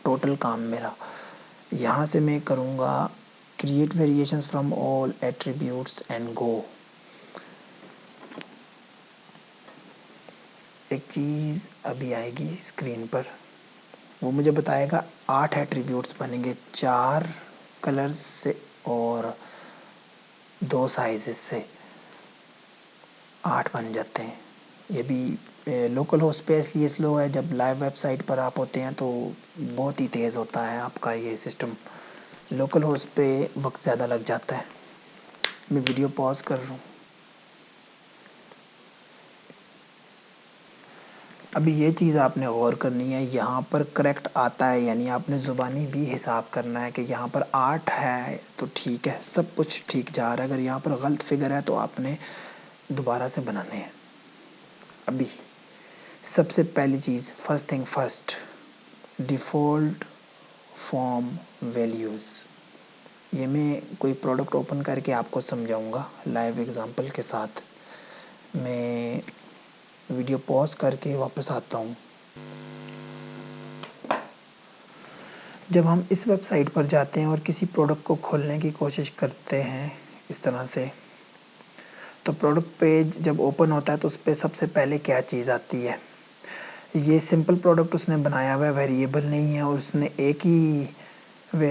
टोटल काम मेरा। यहाँ से मैं करूँगा create variations from all attributes and go. एक चीज़ अभी आएगी स्क्रीन पर, वो मुझे बताएगा 8 एट्रीब्यूट्स बनेंगे, 4 कलर्स से और 2 साइज़ से 8 बन जाते हैं। ये भी लोकल होस्ट पे इसलिए स्लो है, जब लाइव वेबसाइट पर आप होते हैं तो बहुत ही तेज़ होता है आपका ये सिस्टम। लोकल होस्ट पे वक्त ज़्यादा लग जाता है। मैं वीडियो पॉज कर रहा हूँ। अभी ये चीज़ आपने गौर करनी है, यहाँ पर करेक्ट आता है, यानी आपने ज़ुबानी भी हिसाब करना है कि यहाँ पर 8 है तो ठीक है, सब कुछ ठीक जा रहा है। अगर यहाँ पर गलत फिगर है तो आपने दोबारा से बनाने हैं। अभी सबसे पहली चीज़, first thing first, default form values. ये मैं कोई प्रोडक्ट ओपन करके आपको समझाऊंगा लाइव एग्जांपल के साथ। मैं वीडियो पॉज करके वापस आता हूँ। जब हम इस वेबसाइट पर जाते हैं और किसी प्रोडक्ट को खोलने की कोशिश करते हैं इस तरह से, तो प्रोडक्ट पेज जब ओपन होता है तो उस पर सबसे पहले क्या चीज़ आती है? ये सिंपल प्रोडक्ट उसने बनाया हुआ है, वेरिएबल नहीं है, और उसने एक ही वे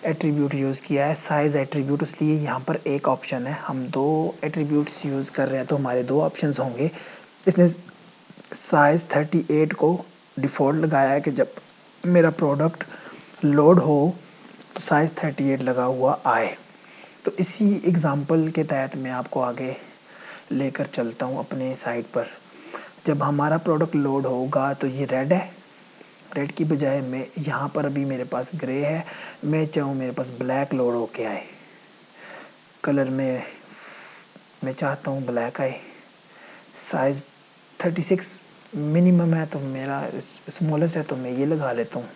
एट्रीब्यूट यूज़ किया है, साइज़ एट्रीब्यूट, इसलिए यहाँ पर एक ऑप्शन है। हम 2 एट्रीब्यूट्स यूज़ कर रहे हैं तो हमारे 2 ऑप्शंस होंगे। इसने साइज़ 38 को डिफ़ॉल्ट लगाया है कि जब मेरा प्रोडक्ट लोड हो तो साइज़ 38 लगा हुआ आए। तो इसी एग्ज़ाम्पल के तहत मैं आपको आगे लेकर चलता हूँ अपने साइट पर। जब हमारा प्रोडक्ट लोड होगा तो ये रेड है, रेड की बजाय मैं यहाँ पर अभी मेरे पास ग्रे है, मैं चाहूँ मेरे पास ब्लैक लोड होके आए। कलर में मैं चाहता हूँ ब्लैक आए। साइज़ 36 मिनिमम है तो मेरा स्मॉलेस्ट है तो मैं ये लगा लेता हूँ।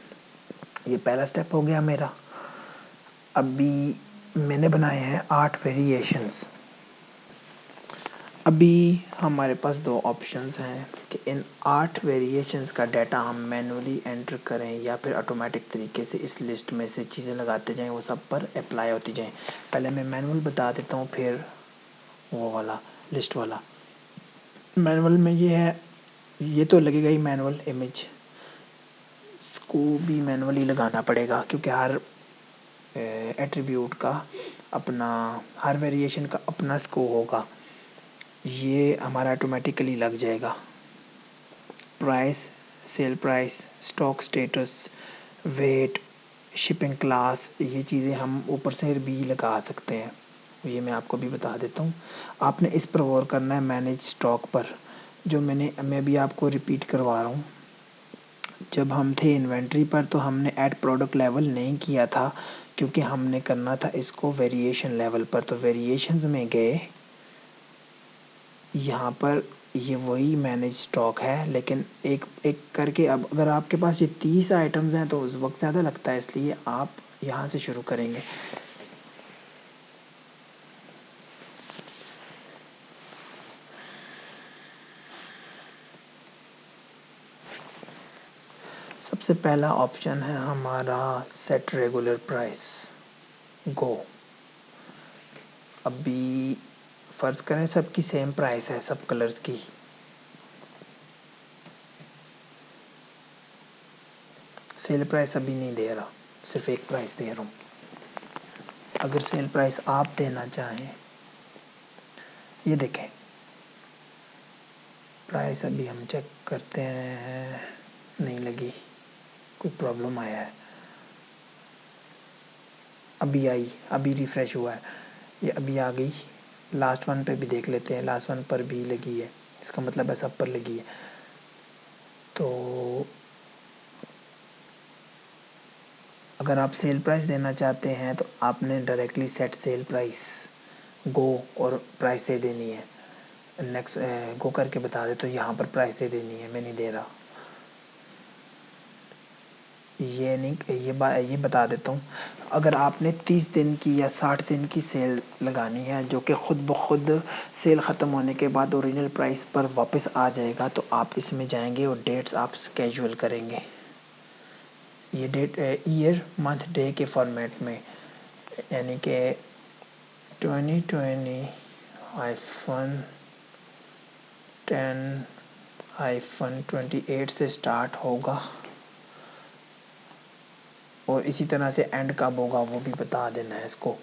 ये पहला स्टेप हो गया मेरा। अभी मैंने बनाए हैं 8 वेरिएशंस। अभी हमारे पास 2 ऑप्शंस हैं कि इन 8 वेरिएशंस का डाटा हम मैनुअली एंटर करें या फिर ऑटोमेटिक तरीके से इस लिस्ट में से चीज़ें लगाते जाएं, वो सब पर अप्लाई होती जाएं। पहले मैं मैनुअल बता देता हूँ, फिर वो वाला लिस्ट वाला। मैनुअल में ये है, ये तो लगेगा ही मैनुअल इमेज, इसको भी मैनुअली लगाना पड़ेगा क्योंकि हर एट्रीब्यूट का अपना, हर वेरिएशन का अपना स्कोप होगा। ये हमारा ऑटोमेटिकली लग जाएगा। Price, sale price, stock status, weight, shipping class, ये चीज़ें हम ऊपर से भी लगा सकते हैं। ये मैं आपको भी बता देता हूँ। आपने इस पर गौर करना है मैनेज स्टॉक पर, जो मैं भी आपको रिपीट करवा रहा हूँ। जब हम थे इन्वेंट्री पर तो हमने ऐड प्रोडक्ट लेवल नहीं किया था क्योंकि हमने करना था इसको वेरिएशन लेवल पर। तो वेरिएशंस में गए, यहाँ पर ये वही मैनेज स्टॉक है, लेकिन एक एक करके। अब अगर आपके पास ये 30 आइटम्स हैं तो उस वक्त ज़्यादा लगता है, इसलिए आप यहाँ से शुरू करेंगे। सबसे पहला ऑप्शन है हमारा सेट रेगुलर प्राइस, गो। अभी फ़र्ज़ करें सबकी सेम प्राइस है, सब कलर्स की। सेल प्राइस अभी नहीं दे रहा, सिर्फ एक प्राइस दे रहा हूँ। अगर सेल प्राइस आप देना चाहें, ये देखें प्राइस अभी हम चेक करते हैं, नहीं लगी, कोई प्रॉब्लम आया है। अभी आई, अभी रिफ़्रेश हुआ है, ये अभी आ गई। लास्ट वन पे भी देख लेते हैं, लास्ट वन पर भी लगी है, इसका मतलब है सब पर लगी है। तो अगर आप सेल प्राइस देना चाहते हैं तो आपने डायरेक्टली सेट सेल प्राइस गो और प्राइस दे देनी है। नेक्स्ट गो करके बता दे तो यहाँ पर प्राइस दे देनी है, मैं नहीं दे रहा। ये नहीं, ये बता देता हूँ। अगर आपने 30 दिन की या 60 दिन की सेल लगानी है जो कि ख़ुद ब खुद सेल ख़त्म होने के बाद ओरिजिनल प्राइस पर वापस आ जाएगा, तो आप इसमें जाएंगे और डेट्स आप स्केजुअल करेंगे। ये डेट ईयर मंथ डे के फॉर्मेट में, यानी कि 2020-10-28 से स्टार्ट होगा और इसी तरह से एंड कब होगा वो भी बता देना है इसको।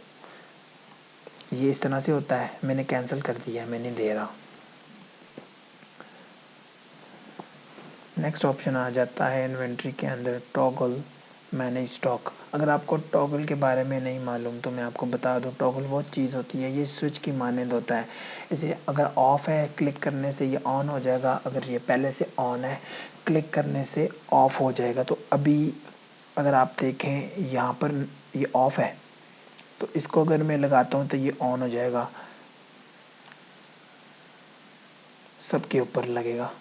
ये इस तरह से होता है, मैंने कैंसिल कर दिया है, मैं नहीं दे रहा। नेक्स्ट ऑप्शन आ जाता है इन्वेंट्री के अंदर टॉगल मैनेज स्टॉक। अगर आपको टॉगल के बारे में नहीं मालूम तो मैं आपको बता दूं, टॉगल वो चीज़ होती है, ये स्विच की मानंद होता है। इसे अगर ऑफ़ है, क्लिक करने से ये ऑन हो जाएगा, अगर ये पहले से ऑन है, क्लिक करने से ऑफ़ हो जाएगा। तो अभी अगर आप देखें यहाँ पर ये ऑफ़ है, तो इसको अगर मैं लगाता हूँ तो ये ऑन हो जाएगा, सबके ऊपर लगेगा।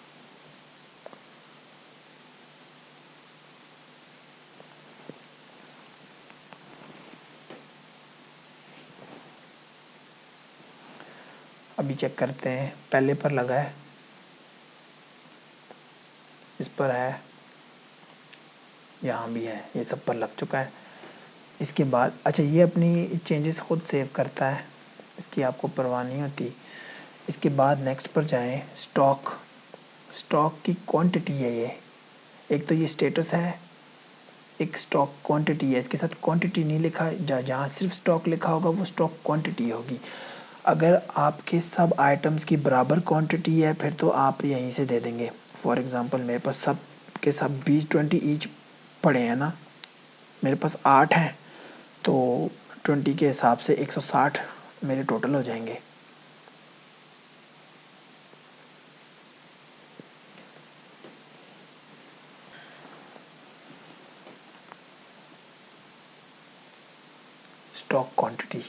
अभी चेक करते हैं, पहले पर लगा है, इस पर है, यहाँ भी है, ये सब पर लग चुका है। इसके बाद अच्छा ये अपनी चेंजेस खुद सेव करता है, इसकी आपको परवाह नहीं होती। इसके बाद नेक्स्ट पर जाएं, स्टॉक की क्वांटिटी है ये। एक तो ये स्टेटस है, एक स्टॉक क्वांटिटी है। इसके साथ क्वांटिटी नहीं लिखा, जहाँ सिर्फ स्टॉक लिखा होगा वो स्टॉक क्वांटिटी होगी। अगर आपके सब आइटम्स की बराबर क्वांटिटी है फिर तो आप यहीं से दे देंगे। फॉर एग्ज़ाम्पल मेरे पास सब के सब 20-20 ईच पड़े हैं ना, मेरे पास 8 हैं, तो 20 के हिसाब से 160 मेरे टोटल हो जाएंगे। स्टॉक क्वांटिटी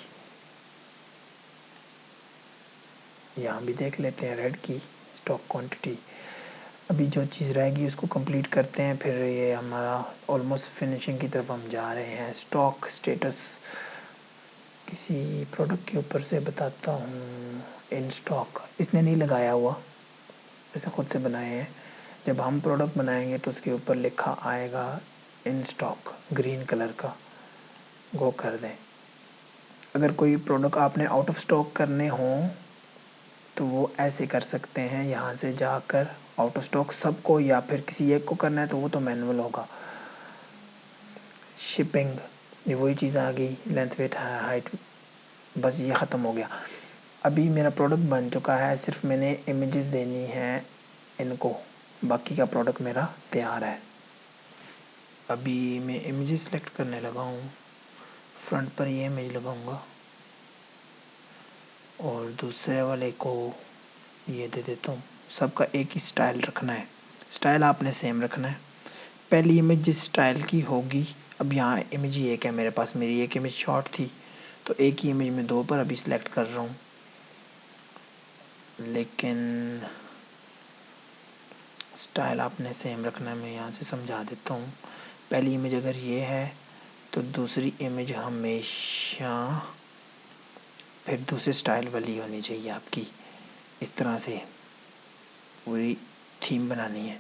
यहाँ भी देख लेते हैं, रेड की स्टॉक क्वांटिटी। अभी जो चीज़ रहेगी उसको कंप्लीट करते हैं, फिर ये हमारा ऑलमोस्ट फिनिशिंग की तरफ हम जा रहे हैं। स्टॉक स्टेटस किसी प्रोडक्ट के ऊपर से बताता हूँ। इन स्टॉक इसने नहीं लगाया हुआ, इसे खुद से बनाए हैं। जब हम प्रोडक्ट बनाएंगे तो उसके ऊपर लिखा आएगा इन स्टॉक, ग्रीन कलर का, गो कर दें। अगर कोई प्रोडक्ट आपने आउट ऑफ स्टॉक करने हों तो वो ऐसे कर सकते हैं, यहाँ से जाकर आउट ऑफ स्टॉक सबको, या फिर किसी एक को करना है तो वो तो मैनुअल होगा। शिपिंग, ये वही चीज़ आ गई, लेंथ वेट हाइट, बस ये ख़त्म हो गया। अभी मेरा प्रोडक्ट बन चुका है, सिर्फ मैंने इमेजेस देनी है इनको, बाकी का प्रोडक्ट मेरा तैयार है। अभी मैं इमेजेस सेलेक्ट करने लगा हूँ। फ्रंट पर ये इमेज लगाऊंगा और दूसरे वाले को ये दे देता हूँ। सबका एक ही स्टाइल रखना है, स्टाइल आपने सेम रखना है। पहली इमेज जिस स्टाइल की होगी, अब यहाँ इमेज ही एक है मेरे पास, मेरी एक इमेज शॉर्ट थी तो एक ही इमेज में 2 पर अभी सिलेक्ट कर रहा हूँ, लेकिन स्टाइल आपने सेम रखना है। मैं यहाँ से समझा देता हूँ। पहली इमेज अगर ये है तो दूसरी इमेज हमेशा फिर दूसरे स्टाइल वाली होनी चाहिए आपकी। इस तरह से पूरी थीम बनानी है।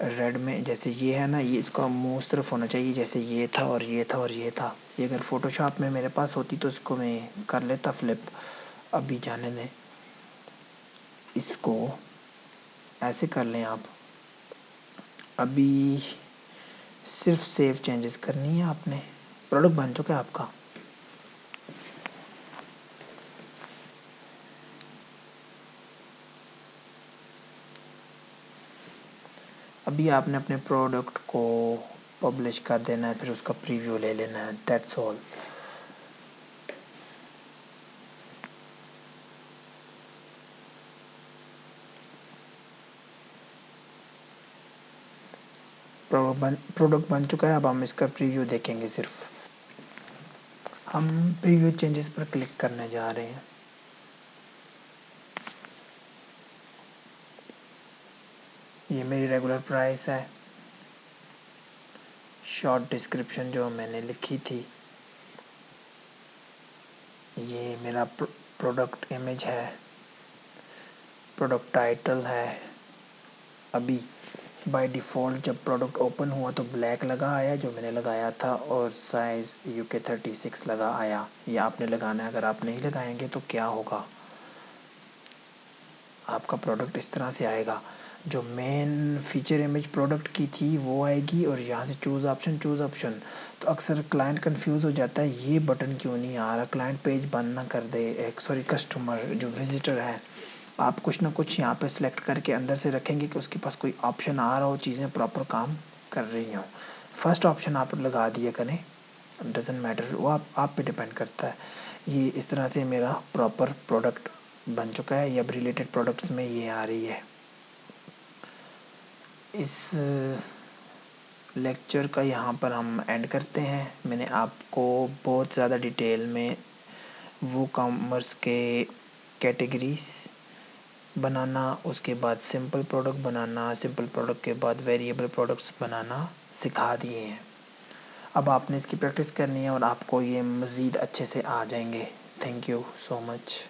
रेड में जैसे ये है ना, ये इसका मुंह उस तरफ होना चाहिए जैसे ये था और ये था और ये था। ये अगर फ़ोटोशॉप में मेरे पास होती तो इसको मैं कर लेता फ्लिप। अभी जाने दें, इसको ऐसे कर लें आप। अभी सिर्फ सेव चेंजेस करनी है आपने, प्रोडक्ट बन चुका है आपका। अभी आपने अपने प्रोडक्ट को पब्लिश कर देना है, फिर उसका प्रीव्यू ले लेना है, दैट्स ऑल। प्रोडक्ट बन चुका है। अब हम इसका प्रीव्यू देखेंगे। सिर्फ हम प्रीव्यू चेंजेस पर क्लिक करने जा रहे हैं। ये मेरी रेगुलर प्राइस है, शॉर्ट डिस्क्रिप्शन जो मैंने लिखी थी, ये मेरा प्रोडक्ट इमेज है, प्रोडक्ट टाइटल है। अभी बाय डिफ़ॉल्ट जब प्रोडक्ट ओपन हुआ तो ब्लैक लगा आया जो मैंने लगाया था, और साइज़ UK 36 लगा आया। ये आपने लगाना है, अगर आप नहीं लगाएंगे तो क्या होगा, आपका प्रोडक्ट इस तरह से आएगा। जो मेन फीचर इमेज प्रोडक्ट की थी वो आएगी, और यहाँ से चूज़ ऑप्शन। तो अक्सर क्लाइंट कंफ्यूज हो जाता है, ये बटन क्यों नहीं आ रहा, क्लाइंट पेज बंद ना कर दे, कस्टमर जो विजिटर है। आप कुछ ना कुछ यहाँ पे सिलेक्ट करके अंदर से रखेंगे कि उसके पास कोई ऑप्शन आ रहा हो, चीज़ें प्रॉपर काम कर रही हों। फर्स्ट ऑप्शन आप लगा दिया करें, डजेंट मैटर, वो आप पे डिपेंड करता है। ये इस तरह से मेरा प्रॉपर प्रोडक्ट बन चुका है। ये अब रिलेटेड प्रोडक्ट्स में ये आ रही है। इस लेक्चर का यहाँ पर हम एंड करते हैं। मैंने आपको बहुत ज़्यादा डिटेल में वो कॉमर्स के कैटेगरीज बनाना, उसके बाद सिंपल प्रोडक्ट बनाना, सिंपल प्रोडक्ट के बाद वेरिएबल प्रोडक्ट्स बनाना सिखा दिए हैं। अब आपने इसकी प्रैक्टिस करनी है और आपको ये मज़ीद अच्छे से आ जाएंगे। Thank you so much.